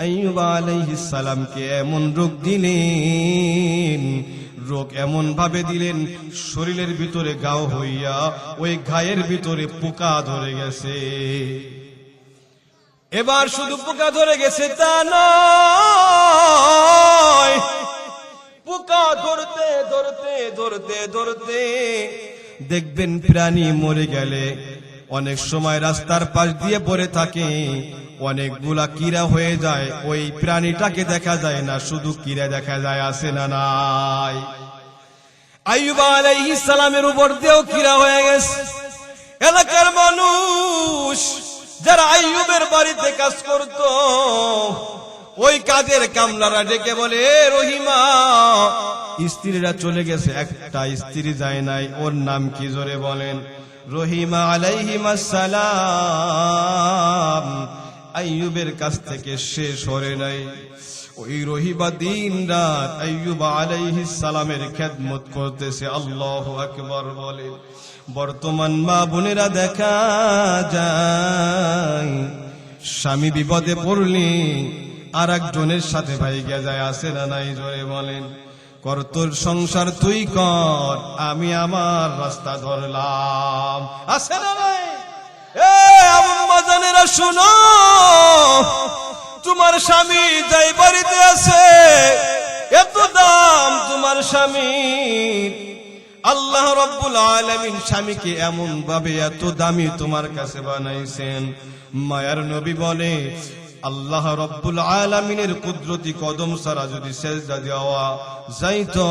আইয়ুব আলাইহিস সালামকে এমন রোগ দিলেন, রোগ এমন ভাবে দিলেন শরীরের ভিতরে গাও হইয়া ওই গায়ের ভিতরে পোকা ধরে গেছে। এবার শুধু পোকা ধরে গেছে তা নয়, পোকা ধরতে ধরতে ধরতে ধরতে দেখবেন প্রাণী মরে গেলে অনেক সময় রাস্তার পাশ দিয়ে পড়ে থাকে, অনেকগুলা কীড়া হয়ে যায়, ওই প্রাণীটাকে দেখা যায় না, শুধু কীড়া দেখা যায়, আছে না নাই? আইয়ুব আলাইহিস সালামের উপর দিয়েও কীড়া হয়ে গেছে। এলাকার মানুষ যারা আইয়ুবের বাড়িতে কাজ করত, ওই কাজের কামলারা ডেকে বলে, রহিমা স্ত্রীরা চলে গেছে, একটা স্ত্রী যায় নাই। ওর নাম কি জোরে বলেন? রহিমা আলাইহিমাস সালাম। আইয়ুবের কাছ থেকে শেষ হরে নাই। ওই রহিবা দিন রাত আইয়ুব আলাইহিস সালামের খেদমত করতেছে। আল্লাহু আকবার বলে। বর্তমান মা বোনেরা দেখা যায় স্বামী বিপদে পড়লে আর একজনের সাথে ভাইগা যায়, আছে না নাই জোরে বলেন? কর তোর সংসার তুই কর, আমি আমার রাস্তা ধরলাম, আছে না নাই? এ আম্মা জানেরা শোনো, তোমার স্বামী যাই বাড়িতে আছে, এত দাম তোমার স্বামীর। আল্লাহ রাব্বুল আলামিন স্বামীকে এমন ভাবে এত দামি তোমার কাছে বানাইছেন। মায়ার নবী বলে, আল্লাহ রাব্বুল আলামিনের কুদরতি কদম ছাড়া যদি সেজদা দেওয়া যাইতো,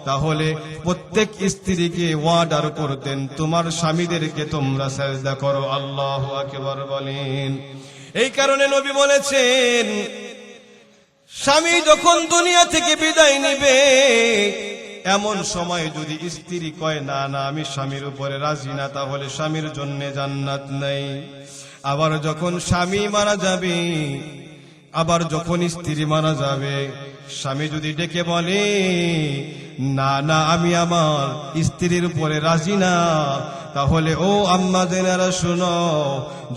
তাহলে প্রত্যেক স্ত্রীকে ওয়ার্ডার করতেন, তোমার স্বামীদেরকে তোমরা সেজদা করো। আল্লাহু আকবার বলেন। এই কারণে নবী বলেছেন, স্বামী যখন দুনিয়া থেকে বিদায় নিবে, এমন সময় যদি স্ত্রী কয় না না আমি স্বামীর উপরে রাজি না, তাহলে স্বামীর জন্য জান্নাত নাই। আবার যখন স্বামী মারা যাবে, আবার যখন স্ত্রী মারা যাবে, স্বামী যদি ডেকে বলে না না আমি আমার স্ত্রীর উপরে রাজি না, তাহলে ও আম্মা জেনারা শুনো,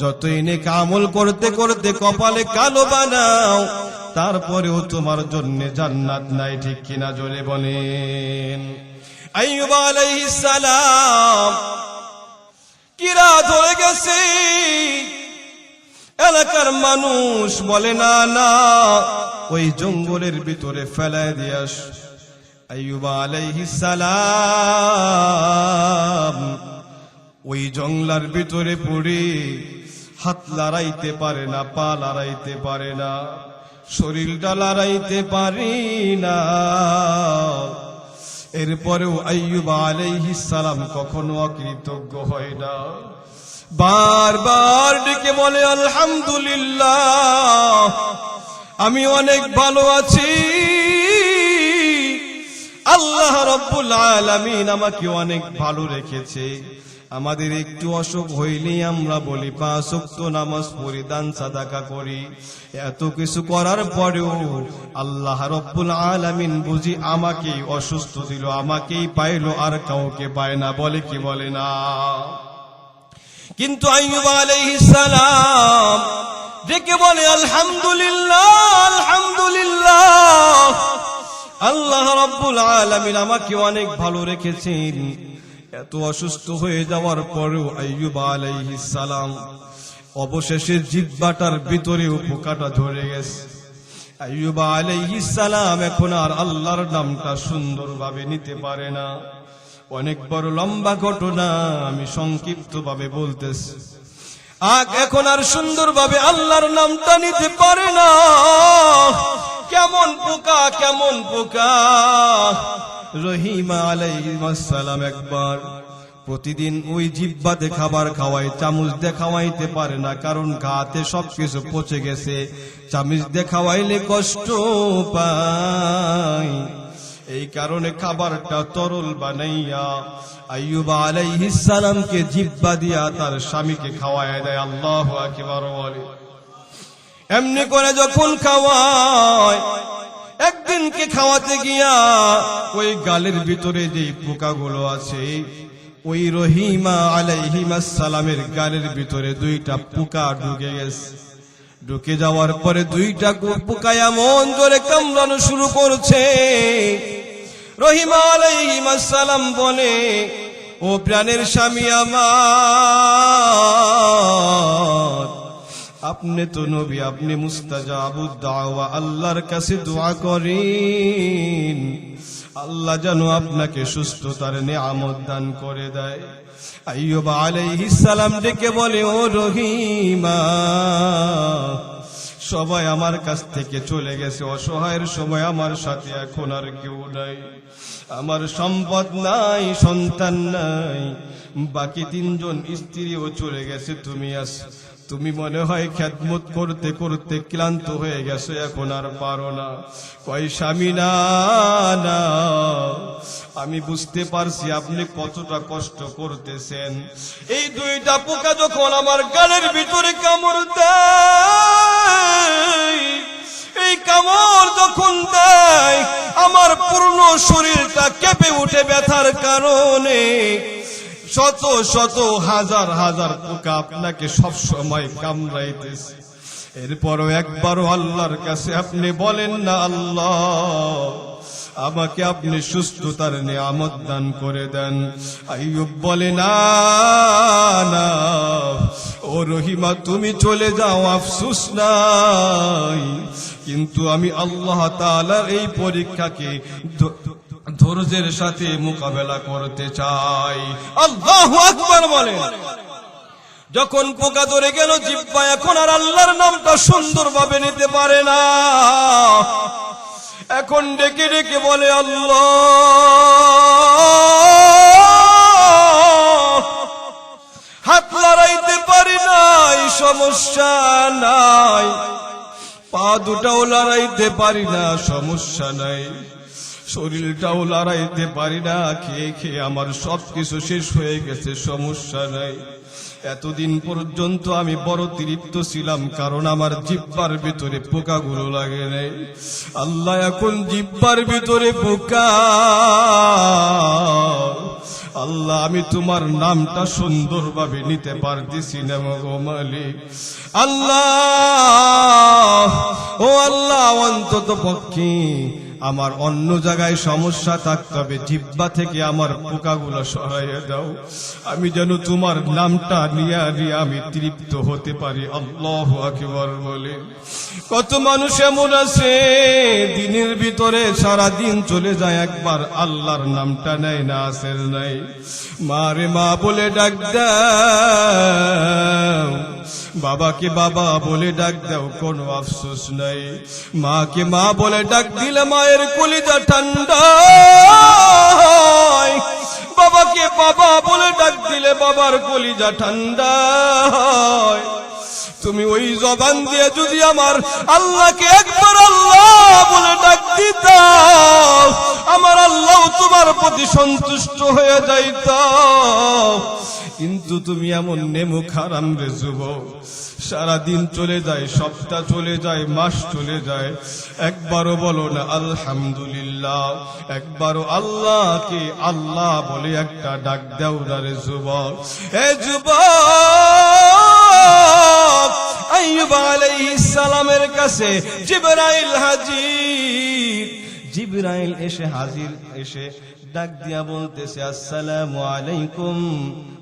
যতই নেক আমল করতে করতে কপালে কালো বানাও, তারপরেও তোমার জন্য জান্নাত নাই। ঠিক কিনা জোরে বলেন? আইয়ুব আলাইহিস সালাম কিরা ধরে গেছে, এলাকার মানুষ বলে না না ওই জঙ্গলের ভিতরে ফেলায় দিয়াস। আইয়ুব আলাইহিস সালাম ওই জঙ্গলার ভিতরে পড়ে হাত লড়াইতে পারে না, পা লড়াইতে পারে না, শরীরটা লড়াইতে পারি না। এরপরেও আইয়ুব আলাইহিস সালাম কখনো অকৃতজ্ঞ হয় না, বারবার ডেকে বলে আলহামদুলিল্লাহ, আমি অনেক ভালো আছি, আল্লাহ রাব্বুল আলামিন আমাকে অনেক ভালো রেখেছে। আমাদের একটু অসুখ হইলেই আমরা বলি 5 ওয়াক্ত নামাজ পড়ি, দান সাদাকা করি, এত কিছু করার পরেও আল্লাহ রাব্বুল আলামিন বুঝি আমাকেই অসুস্থ দিল, আমাকেই পাইলো, আর কাউকে পায় না, বলে কি বলে না? কিন্তু আইয়ুব আলাইহিস সালাম ডেকে বলে আলহামদুলিল্লাহ, আলহামদুলিল্লাহ, আল্লাহ রাব্বুল আলামিন আমাকে অনেক ভালো রেখেছেন। এত অসুস্থ হয়ে যাওয়ার পরেও আইয়ুব আলাইহিস সালাম অবশেষে জিহ্বাটার ভিতরেও পোকাটা ধরে গেছে। আইয়ুব আলাইহিস সালাম এখন আর আল্লাহর নামটা সুন্দরভাবে নিতে পারে না। অনেক বড় লম্বা ঘটনা, আমি সংক্ষিপ্ত ভাবে বলতেছি। এখন আর সুন্দরভাবে আল্লাহর নামটা নিতে পারে না। কেমন পোকা, কেমন পোকা! রহিমা আলাইহিস সালাম একবার প্রতিদিন ওই জিহ্বাতে খাবার খাওয়ায়, চামচ দিয়ে খাওয়াইতে পারে না, কারণ গাতে সবকিছু পচে গেছে, চামচ দিয়ে খাওয়াইলে কষ্ট পায়। এই কারণে খাবারটা তরল বানাইয়া আইয়ুব আলাইহিস সালামকে জিহ্বা দিয়া তার স্বামীকে খাওয়ায় দেয়। আল্লাহু আকবার বলে। এমনি করে যখন খাওয়ায়, একদিনকে খাওয়াতে গিয়া ওই গালের ভিতরে যে পোকাগুলো আছে, ওই রহিমা আলাইহিস সালামের গালের ভিতরে 2টা পোকা ঢুকে গেছে। ঢুকে যাওয়ার পরে 2টা পোকা এমন জোরে কামড়ানো শুরু করছে। রহিমা আলাইহিস সালাম বলে, ও প্রাণের স্বামী আমার, আপনি তো নবী, আপনি মুস্তাজাবুদ দাওয়া, আল্লাহর কাছে দোয়া করেন, আল্লাহ যেন আপনাকে সুস্থতার নিয়ামত দান করে দেয়। আইয়ুব আলাইহিস সালাম ডেকে বলে, ও রহিমা, সবাই আমার কাছ থেকে চলে গেছে, অসহায়ের সময় আমার সাথে এখন আর কেউ নাই, আমার সম্পদ নাই, সন্তান নাই, বাকি 3 জন স্ত্রীও চলে গেছে, তুমি আছো, তুমি মনে হয় খেদমত করতে করতে ক্লান্ত হয়ে গেছো, এখন আর পারো না। কয় স্বামী না না, আমি বুঝতে পারছি আপনি কতটা কষ্ট করতেছেন। এই দুইটা পোকা যখন আমার গালের ভিতরে কামড় দেয়, এই কামড় যখন দেয় আমার পুরো শরীরটা কেঁপে উঠে ব্যথার কারণে। শত শত হাজার হাজার পোকা আপনাকে সব সময় কামড়াইতেছে। এরপরও একবারও আল্লাহর কাছে আপনি বলেন না, আল্লাহ আমাকে আপনি সুস্থতার নিয়ামত দান করে দেন। আইয়ুব বলে, না না ও রহিমা, তুমি চলে যাও, আফসোস নাই, কিন্তু আমি আল্লাহ তাআলার এই পরীক্ষাকে ধৈর্যের সাথে মোকাবেলা করতে চাই। আল্লাহু আকবার বলেন। যখন পোকা ধরে গেল জিহ্বা, এখন আর আল্লাহর নামটা সুন্দরভাবে নিতে পারে না। এখন ডেকে ডেকে বলে, আল্লাহ হাত লড়াইতে পারি নাই, সমস্যা নাই, পা দুটাও লড়াইতে পারি না, সমস্যা নাই, শরীরটাও লড়াইতে পারি না, খেয়ে খেয়ে আমার সবকিছু শেষ হয়ে গেছে, সমস্যা নাই। এতদিন পর্যন্ত আমি বড় তৃপ্ত ছিলাম, কারণ আমার জিহ্বার ভিতরে পোকাগুলো লাগে নাই। আল্লাহ এখন জিহ্বার ভিতরে পোকা, আল্লাহ আমি তোমার নামটা সুন্দরভাবে নিতে পারতেছি না গো মালিক। আল্লাহ ও আল্লাহ, অন্তত পক্ষে আমার অন্য জায়গায় সমস্যা থাকতে হবে, জিহ্বা থেকে আমার পোকাগুলো সরাইয়া দাও, আমি যেন তোমার নামটা নিয়ে আমি তৃপ্ত হতে পারি। আল্লাহু আকবার বলে। কত মানুষ এমন আছে দিনের ভিতরে সারা দিন চলে যায়, একবার আল্লাহর নামটা নেয় না, আসের নাই। মা রে মা বলে ডাক দাও, বাবাকে বাবা বলে ডাক দাও, কোনো আফসোস নাই। মাকে মা বলে ডাক দিলে মায়ের কলিজা ঠান্ডা, বাবাকে বাবা বলে ডাক দিলে বাবার কলিজা ঠান্ডা। তুমি ওই জবান দিয়ে যদি আমার আল্লাহকে একবার আল্লাহ বলে ডাক দিতাও, আমার আল্লাহ তোমার প্রতি সন্তুষ্ট হয়ে যাইত। কিন্তু তুমি এমন নেমুখ হারাম রে যুবক, সারাদিন চলে যায়, সপ্তাহ চলে যায়, মাস চলে যায়, একবারও বলো না আলহামদুলিল্লাহ, একবারও আল্লাহকে আল্লাহ বলে একটা ডাক দাও না রে যুবক। এ যুবক, আইয়ুব আলাইহিস সালামের কাছে জিবরাইল হাজির। জিবরাইল এসে হাজির, এসে ডাক দিয়া বলতেছে, আসসালামু আলাইকুম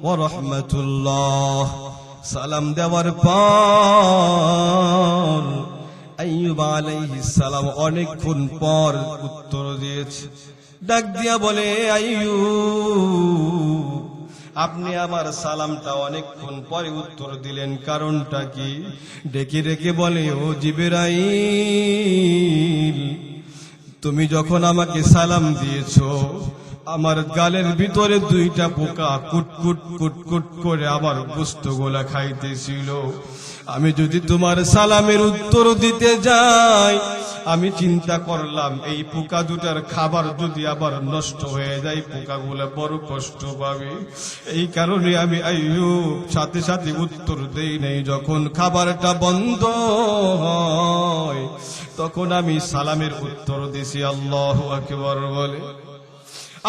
ওয়া রাহমাতুল্লাহ। সালাম দেওয়ার পর আইয়ুব আলাইহিস সালাম অনেকক্ষণ পর উত্তর দিয়েছে। ডাক দিয়া বলে, আইয়ুব আপনি আমার সালামটা অনেকক্ষণ পরে উত্তর দিলেন, কারণটা কি? ডেকে ডেকে বলে, ও জিবরাইল, তুমি যখন আমাকে সালাম দিয়েছো, আমার গালের ভিতরে দুইটা পোকা কুটকুট কুটকুট করে আমার গোশতগুলা খাইতেছিল। আমি যদি তোমার সালামের উত্তর দিতে যাই, আমি চিন্তা করলাম এই পোকা দুটার খাবার যদি আবার নষ্ট হয়ে যায়, পোকাগুলা বড় কষ্ট পাবে। এই কারণে আমি আইয়ুব সাথে সাথে উত্তর দেই নাই। যখন খাবারটা বন্ধ হয় তখন আমি সালামের উত্তর দিছি। আল্লাহু আকবার বলে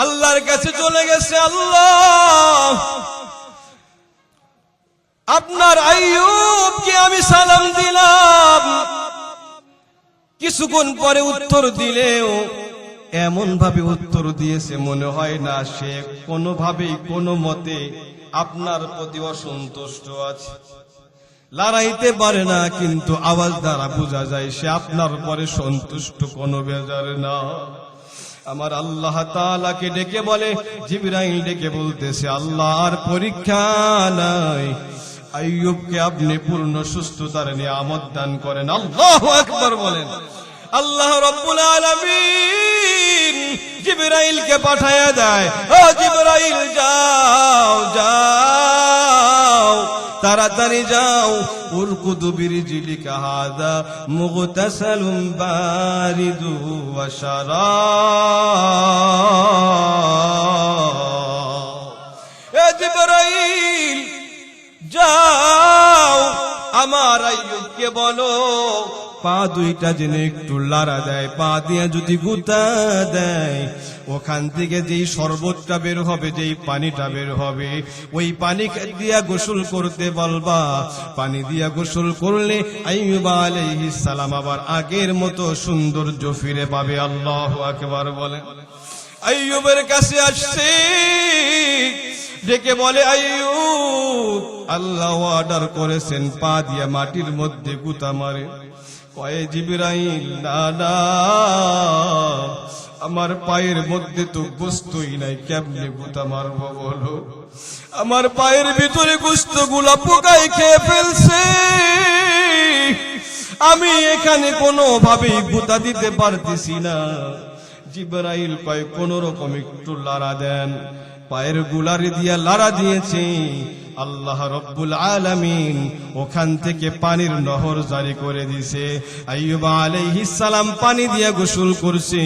আল্লাহর কাছে চলে গেছে। আল্লাহ, আপনার আইয়ুবকে আমি সালাম দিলাম, কিছুক্ষণ পরে উত্তর দিলেও এমন ভাবে উত্তর দিয়েছে মনে হয় না সে কোনোভাবেই কোনো মতে আপনার প্রতি অসন্তুষ্ট আছে। লড়াইতে পারে না, কিন্তু আওয়াজ দ্বারা বোঝা যায় সে আপনার পরে সন্তুষ্ট, কোনো বেজার না। আমার আল্লাহ তাআলাকে ডেকে বলে, জিবরাইল ডেকে বলতেছে, আল্লাহর পরীক্ষা নাই, আইয়ুবকে আপনি পূর্ণ সুস্থতার নিয়ামত দান করেন। আল্লাহু আকবার বলেন। আল্লাহ রাব্বুল আলামিন জিবরাইলকে পাঠায়া দেয়, ও জিবরাইল যাও যাও, তাড়াতাড়ি যাও, উরকুদু বিরিজলিকা হাযা মুগতাসালুম বারিদু ওয়া শারাব। পা দুইটা যেন একটু লাড়া দেয়, পা দিয়ে যদি গুতা দেয়, ওখান থেকে যেই শরবতটা বের হবে, যেই পানিটা বের হবে, ওই পানি দিয়া গোসল করতে বলবা। পানি দিয়া গোসল করলে আইয়ুব আলাইহিস সালাম আবার আগের মতো সৌন্দর্য ফিরে পাবে। আল্লাহু আকবার বলেন। আইয়ুবের কাছে আসছে, ডেকে বলে, আইয়ুব, আল্লাহ অর্ডার করেছেন পা দিয়া মাটির মধ্যে গুতা মারে। কয়ে জিবরাইল, না না, আমার পায়ের মধ্যে তো গোস্তই নাই, কেমনে গুতা মারবো বলো? আমার পায়ের ভিতরে গোস্ত গুলা পোকায় খেয়ে ফেলছে, আমি এখানে কোনো ভাবেই গুতা দিতে পারতেছি না। জিবরাইল কয়, কোন রকম একটু লাড়া দেন। পায়ের গুলারে দিয়া লাড়া দিয়েছে, আল্লাহ রব্বুল আলামিন ওখান থেকে পানির নহর জারি করে দিছে। আইয়ুব আলাইহিস সালাম পানি দিয়া গোসল করছে,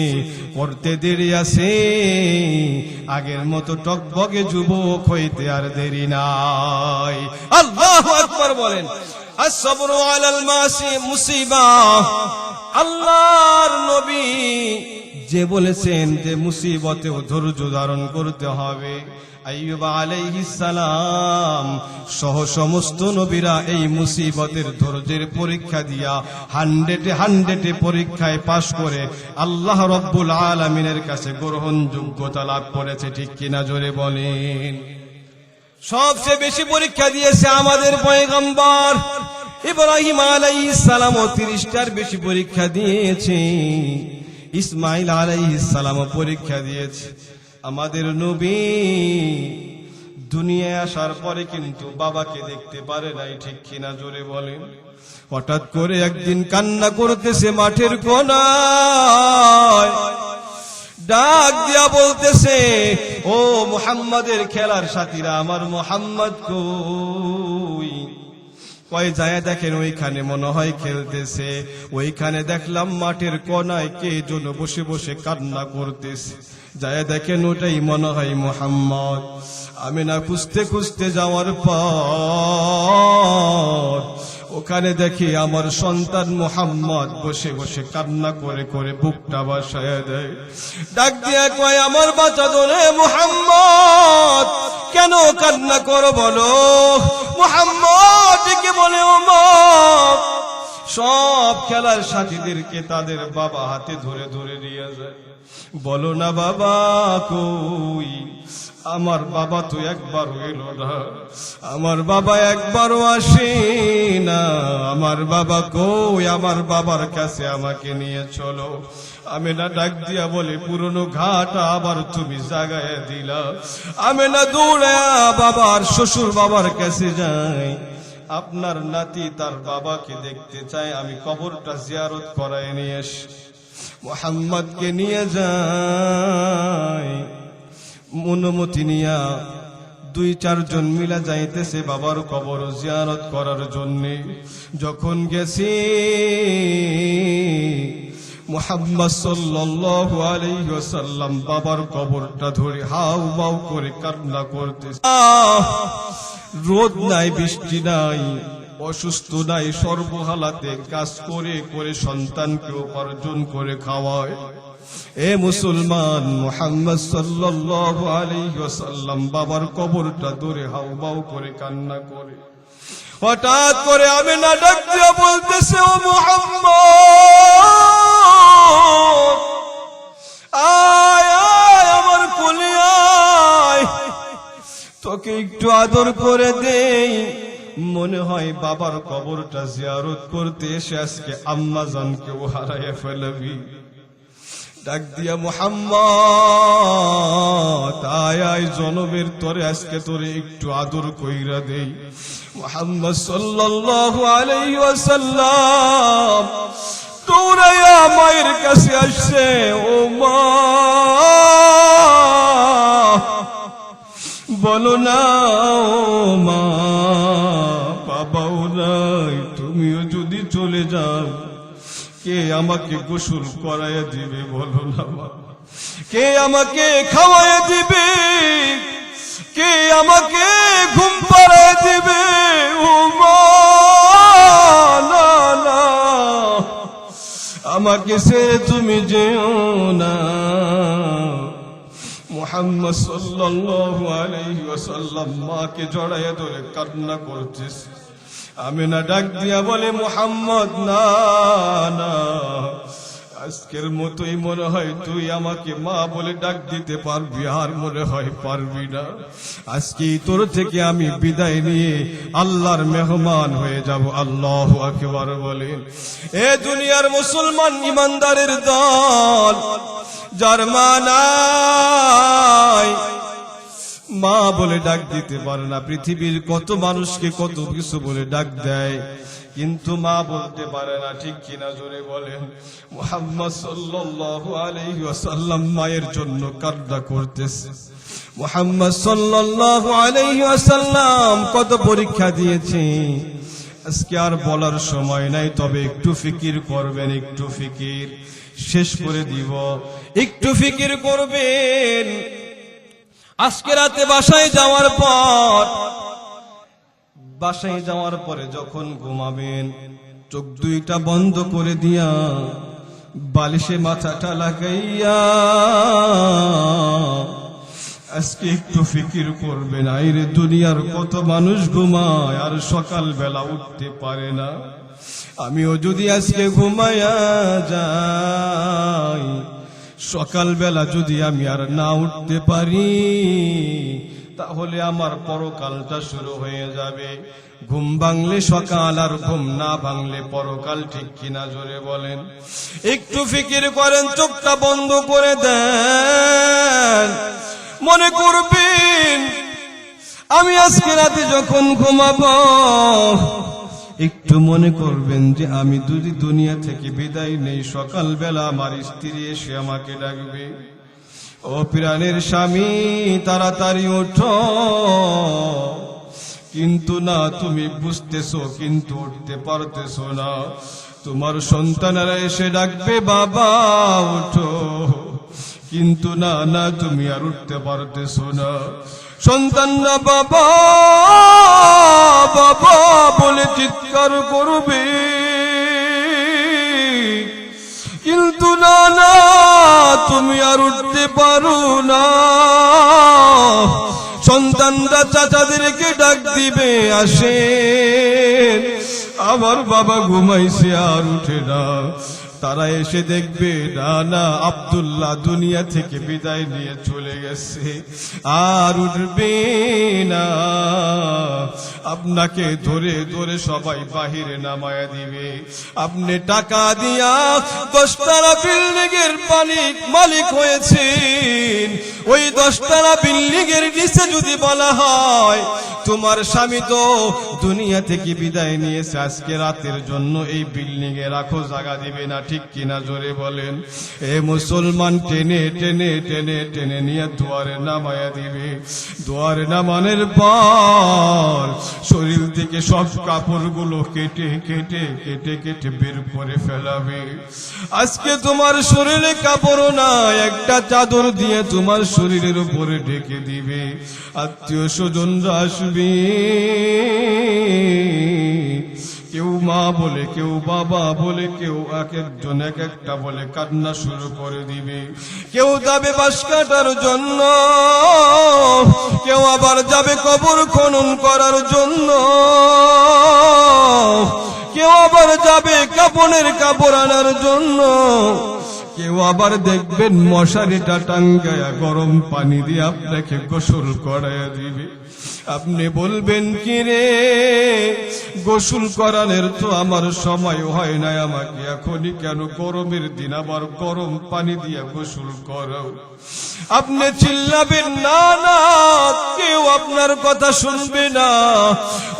করতে দেরি আছে, আগের মতো টকবগে যুবক হইতে আর দেরি নাই। আল্লাহু আকবার বলেন। আসসাবরু আলাল মাসি মুসিবা। আল্লাহর নবী যে বলেছেন যে মুসিবতেও ধৈর্য ধারণ করতে হবে, আইয়ুব আলাইহিস সালাম সহ সমস্ত নবীরা এই মুসিবতের ধৈর্যের পরীক্ষা দিয়া 100 পরীক্ষায় পাশ করে আল্লাহ রব্বুল আলামিনের কাছে গ্রহণযোগ্যতা লাভ করেছে। ঠিক কিনা জোরে বলেন। সবচেয়ে বেশি পরীক্ষা দিয়েছে আমাদের পয়গম্বর ইব্রাহিম আলাইহিস সালামও 30টার বেশি পরীক্ষা দিয়েছে। ইসমাইল আলাইহিস সালামও পরীক্ষা দিয়েছে। আমাদের নবী দুনিয়ায় আসার পরে কিন্তু বাবাকে দেখতে পারে নাই। ঠিক কিনা জোরে বলেন। হঠাৎ করে একদিন কান্না করতেছে মাঠের কোনায়, ডাক দিয়া বলতেছে, ও মুহাম্মাদের খেলার সাথীরা, আমার মুহাম্মদ কই? কয় যায় দেখেন, ওইখানে মনে হয় খেলতেছে। ওইখানে দেখলাম মাঠের কোনায় কে যেন বসে বসে কান্না করতেছে। যায় দেখেন, ওটাই মনে হয় মুহাম্মদ। আমিনা খুঁজতে খুঁজতে যাওয়ার পর ওখানে দেখি আমার সন্তান মুহাম্মদ বসে বসে কান্না করে করে বুকটা বাসায় দেয়। ডাক দিয়া কয়, আমার বাচ্চা দোলে মুহাম্মদ, কেন কান্না করো বলো? মুহাম্মদ ডেকে বলে, ও মা, সব খেলার সাথীদেরকে তাদের বাবা হাতে ধরে ধরে নিয়ে যায়। বলো না বাবা কই? আমার বাবা তো একবারও এলো না, আমার বাবা একবারও আসে না, আমার বাবা কই? আমার বাবার কাছে আমাকে নিয়ে চলো। আমেনা ডাক দিয়া বলে, পুরনো ঘাটা আবার তুমি জাগায় দিলা। আমেনা দৌড়া বাবার শ্বশুর বাবার কাছে যায়। আপনার নাতি তার বাবাকে দেখতে চায়, আমি কবরটা জিয়ারত করায় নিয়ে আসি। মুহাম্মদকে নিয়ে যায়, অনুমতি নিয়া 2-4 জন মিলা যাইতেছে বাবার কবর জিয়ারত করার জন্যে। যখন গেছি, মুহাম্মদ সাল্লাল্লাহু আলাইহি ওয়াসাল্লাম বাবার কবরটা ধরে হাউ বাউ করে কান্না করতেছে। রোদ নাই, বৃষ্টি নাই, অসুস্থ নাই, সর্বহালাতে কাজ করে করে সন্তানকে উপার্জন করে খাওয়ায়। এ মুসলমান, মুহাম্মদ সাল্লাল্লাহু আলাইহি ওয়াসাল্লাম বাবার কবরটা ধরে হাউমাউ করে কান্না করে। হঠাৎ করে আমিনা ডাক দিয়া বলতেছে, ও মুহাম্মদ, আয় আয় আমার কোলে আয়, তোকে একটু আদর করে দেই। মনে হয় বাবার কবরটা জিয়ারত করতে এসে আজকে আম্মা জানকেও হারাইয়া ফেলবি। ডাক দিয়া, মুহাম্মদ আয় আয়, জনমের তরে আজকে তোরে একটু আদর কইরা দেই। মুহাম্মদ সাল্লাল্লাহু আলাইহি ওয়াসাল্লাম দৌড়াইয়া মায়ের কাছে আসছে। ও মা, বলো না ও মা, বাবাও নাই, তুমিও যদি চলে যাও কে আমাকে গোসল করাইয়া দিবে? বলো না মা, কে আমাকে খাওয়াইয়া দিবে? কে আমাকে ঘুম পাড়াইয়া দিবে? ও মা, না না, আমাকে ছেড়ে তুমি যেও না। মুহাম্মদ সাল্লাল্লাহু আলাইহি ওয়াসাল্লাম মাকে জড়ায়ে ধরে কান্না করতেছে। আমিনা ডাক দিয়া বলে, মুহাম্মদ না না, আজকের মতোই মনে হয় তুই আমাকে মা বলে ডাক দিতে পারবি, আর মনে হয় পারবি না। আজকেই তোর থেকে আমি বিদায় নিয়ে আল্লাহর মেহমান হয়ে যাব। আল্লাহু আকবার বলেন। এ দুনিয়ার মুসলমান ইমানদারের দল, যার মা নাই, মা বলে ডাক দিতে পারে না। পৃথিবীর কত মানুষকে কত কিছু বলে ডাক দেয়, কিন্তু মা বলতে পারে না, ঠিক কিনা জোরে বলেন। মুহাম্মদ সাল্লাল্লাহু আলাইহি ওয়াসাল্লাম মায়ের জন্য কান্না করতেছে। মুহাম্মদ সাল্লাল্লাহু আলাইহি ওয়াসাল্লাম কত পরীক্ষা দিয়েছে, আজকে আর বলার সময় নাই, তবে একটু ফিকির করবেন, একটু ফিকির শেষ করে দিব। একটু ফিকির করবেন। আজকে রাতে বাসায় যাওয়ার পরে যখন ঘুমাবেন, চোখ দুইটা বন্ধ করে দিয়া বালিশে মাথাটা লাগাইয়া আজকে একটু ফিকির করবেন। আইরে দুনিয়ার কত মানুষ ঘুমায় আর সকাল বেলা উঠতে পারে না। আমিও যদি আজকে ঘুমায়া যাই, সকাল বেলা যদি আমি আর না উঠতে পারি, তাহলে আমার পরকালটা শুরু হয়ে যাবে। ঘুম ভাঙলে সকাল, আর ঘুম না ভাঙলে পরকাল, ঠিক কিনা জোরে বলেন। একটু ফিকির করেন, চোখটা বন্ধ করে দেন। মনে করবেন আমি আজকে রাতে যখন ঘুমাবো, একটু মনে করবেন যে আমি যদি দুনিয়া থেকে বিদায় নেই, সকালবেলা আমার স্ত্রী এসে আমাকে ডাকবে, ও প্রাণের স্বামী তাড়াতাড়ি ওঠো। কিন্তু না, তুমি বুঝতেছো কিন্তু উঠতে পারতেছো না। তোমার সন্তানেরা এসে ডাকবে, বাবা ওঠো, কিন্তু না না, তুমি আর উঠতে পারতেছো না। সন্তানরা বাবা বাবা বলে চিৎকার করবে, কিন্তু না না, তুমি আর উঠতে পারো না। সন্তানরা চাচাদেরকে ডাক দিবে, আসেন, আমার বাবা ঘুমাইছে আর উঠে না। তারা এসে দেখবে, না না, আব্দুল্লাহ দুনিয়া থেকে বিদায় নিয়ে চলে গেছে, আর উঠবে না। আপনাকে ধরে ধরে সবাই বাহিরে নামায়া দিবে। আপনি টাকা দিয়া 10 তলা বিল্ডিং এর মালিক হয়েছেন। ওই 10 তলা বিল্ডিং এর নিচে যদি বলা হয় তোমার স্বামী তো দুনিয়া থেকে বিদায় নিয়েছে, আজকে রাতের জন্য এই বিল্ডিং এ রাখো, জায়গা দিবে না, ঠিক কিনা জোরে বলেন। এ মুসলমান টেনে টেনে টেনে টেনে নিয়ে দুয়ারে নামায়া দিবে। দুয়ারে নামানোর পর শরীর থেকে সব কাপড়গুলো কেটে কেটে কেটে কেটে বের করে ফেলাবে। আজকে তোমার শরীরে কাপড় না, একটা চাদর দিয়ে তোমার শরীরের উপরে ঢেকে দিবে। আত্মীয় স্বজনরা আসবে, কেউ মা বলে, কেউ বাবা বলে, কেউ এক একজন এক একটা বলে কান্না শুরু করে দিবে। কেউ যাবে বাঁশ কাটার জন্য, কেউ আবার যাবে কবর খনন করার জন্য, কেউ আবার যাবে কাপড়ের কাপড় আনার জন্য, কেউ আবার দেখবেন মশারিটা টাঙ্গায়া গরম পানি দিয়ে আপনাকে গোসল করাইয়া দিবে। আপনি বলবেন, কি রে, গোসল করানোর তো আমার সময় হয় না, আমাকে এখনই কেন গরমের দিন আবার গরম পানি দিয়ে গোসল করাও? আপনি চিল্লাবেন, না না, কেউ আপনার কথা শুনবে না।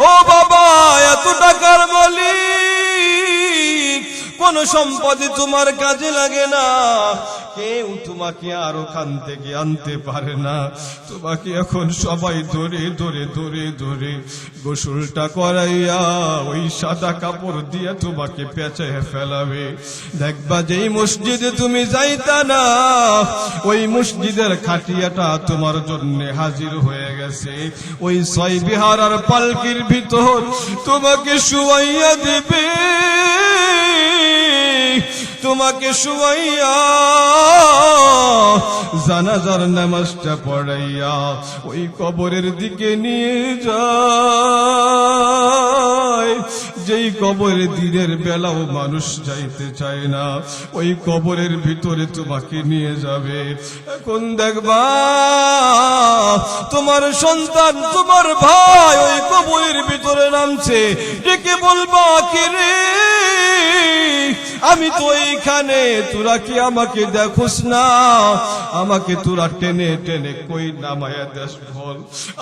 ও বাবা, এত টাকার মালিক, কোন সম্পদে তোমার কাজে লাগে না, কেউ তোমাকে আর ওখান থেকে আনতে পারে না। তোমাকে এখন সবাই ধরে ধরে ধরে ধরে গোসলটা করাইয়া ওই সাদা কাপড় দিয়ে তোমাকে পেঁচাইয়া ফেলাবে। দেখবা যেই মসজিদে তুমি যাইতা না, ওই মসজিদের খাটিয়াটা তোমার জন্য হাজির হয়ে গেছে। ওই 6 বিহার আর পালকির ভিতর তোমাকে শুয়াইয়া দিবে। তোমাকে শুয়াইয়া জানাজার নামাজটা পড়াইয়া ওই কবরের দিকে নিয়ে যায়। যেই কবরে দিনের বেলাও মানুষ যাইতে চায় না, ওই কবরের ভিতরে তোমাকে নিয়ে যাবে। এখন দেখবা তোমার সন্তান, তোমার ভাই ওই কবরের ভিতরে নামছে, ডেকে বলবা কে রে, আমি তো এইখানে, তোরা কি আমাকে দেখোস না? আমাকে তোরা টেনে টেনে কই নামায়া দেশ বল,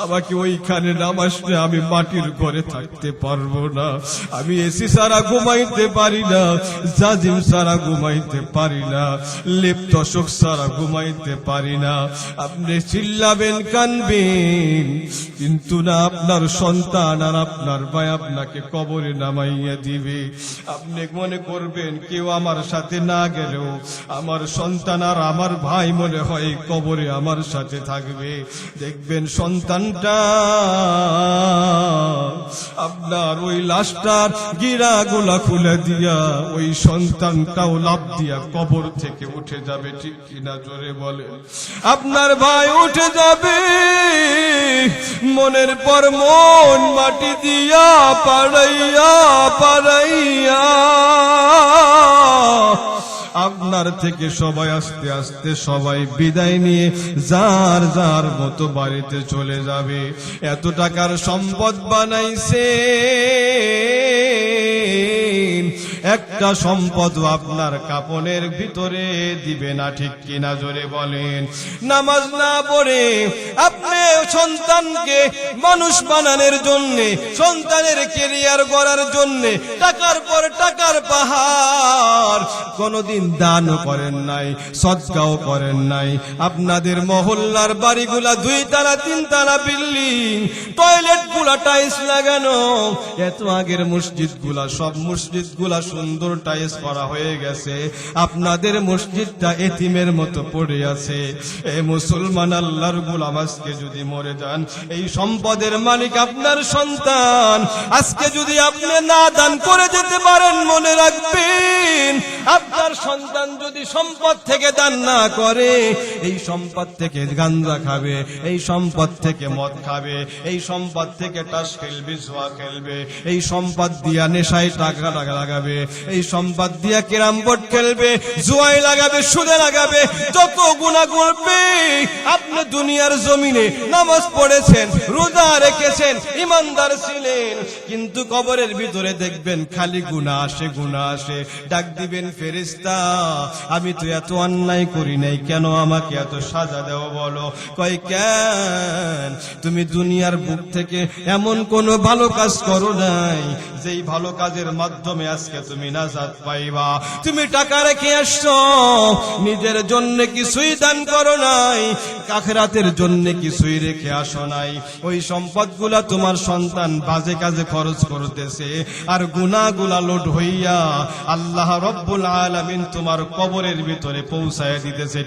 আমাকে ওইখানে নামাসলে আমি মাটির ঘরে থাকতে পারবো না, আমি এসি সারা ঘুমাইতে পারি না, জাজিম সারা ঘুমাইতে পারি না, লেপ দশক সারা ঘুমাইতে পারি না। আপনি চিল্লাবেন, কানবেন, কিন্তু না আপনার সন্তান আর আপনার ভাই আপনাকে কবরে নামাইয়া দিবে। আপনি মনে করবেন কেউ আমার সাথে না গেলেও আমার সন্তান আর আমার ভাই মনে হয় কবরে আমার সাথে থাকবে। দেখবেন সন্তানটা আপনার ওই লাশটার গিরাগুলা খুলে দিয়া ওই সন্তানটাও লাফ দিয়া কবর থেকে উঠে যাবে। ঠিক কিনা জোরে বলে? আপনার ভাই উঠে যাবে, মনের পর মন মাটি দিয়া পাড়াইয়া পাড়াইয়া আপনার থেকে সবাই আস্তে আস্তে সবাই বিদায় নিয়ে যার যার মতো বাড়িতে চলে যাবে। এত টাকার সম্পদ বানাইছে, একটা সম্পদ আপনার কাপনের ভিতরে দিবে না। ঠিক কিনা জোরে বলেন? নামাজ না পড়ে আপনি সন্তানকে মানুষ বানানোর জন্য, সন্তানের ক্যারিয়ার গড়ার জন্য টাকার পর টাকার পাহাড়, কোনদিন দানও করেন নাই, সদকাও করেন নাই। আপনাদের মহল্লার বাড়িগুলা 2 তালা 3 তালা বিল্ডিং, টয়লেট গুলা টাইলস লাগানো, এত আগের মসজিদ গুলা, সব মসজিদ গুলা সুন্দর টাইলস করা হয়ে গেছে, আপনাদের মসজিদটা এতিমের মতো পড়ে আছে। এ মুসলমান আল্লাহর গোলাম, আজকে যদি মরে যান, এই সম্পদের মালিক আপনার সন্তান। আজকে যদি আপনি না দান করে যেতে পারেন, মনে রাখবেন আপনার সন্তান যদি সম্পদ থেকে দান না করে, এই সম্পদ থেকে গাঞ্জা খাবে, এই সম্পদ থেকে মদ খাবে, এই সম্পদ থেকে তাস খেলবে, জুয়া খেলবে, এই সম্পদ দিয়া নেশায় টাকা লাগাবে, এই সম্পদ দিয়া ক্যারাম বোর্ড খেলবে, জুয়ায় লাগাবে, সুদে লাগাবে, যত গুনাহ করবে। আপনি দুনিয়ার জমিনে নামাজ পড়েছেন, রোজা রেখেছেন, ইমানদার ছিলেন, কিন্তু কবরের ভিতরে দেখবেন খালি গুনাহ আসে, গুনাহ আসে। ডাক দিবেন, ফেরেশতা আমি তো এত অন্যায় করি নাই, কেন আমাকে এত সাজা দেওয়া বলো? কয় কেন, তুমি দুনিয়ার বুক থেকে এমন কোন ভালো কাজ করো নাই যেই ভালো কাজের মাধ্যমে আজকে তুমি নাজাত পাইবা। তুমি টাকা রেখে আসছো, নিজের জন্য কিছুই দান করো নাই, আখিরাতের জন্য কিছুই রেখে আসো নাই। ওই সম্পদগুলা তোমার সন্তান বাজে কাজে খরচ করতেছে, আর গুনাহগুলা লোড হইয়া আল্লাহ রব্বুল আলামিন তোমার কবরের ভিতরে পৌঁছায় দিতেছে।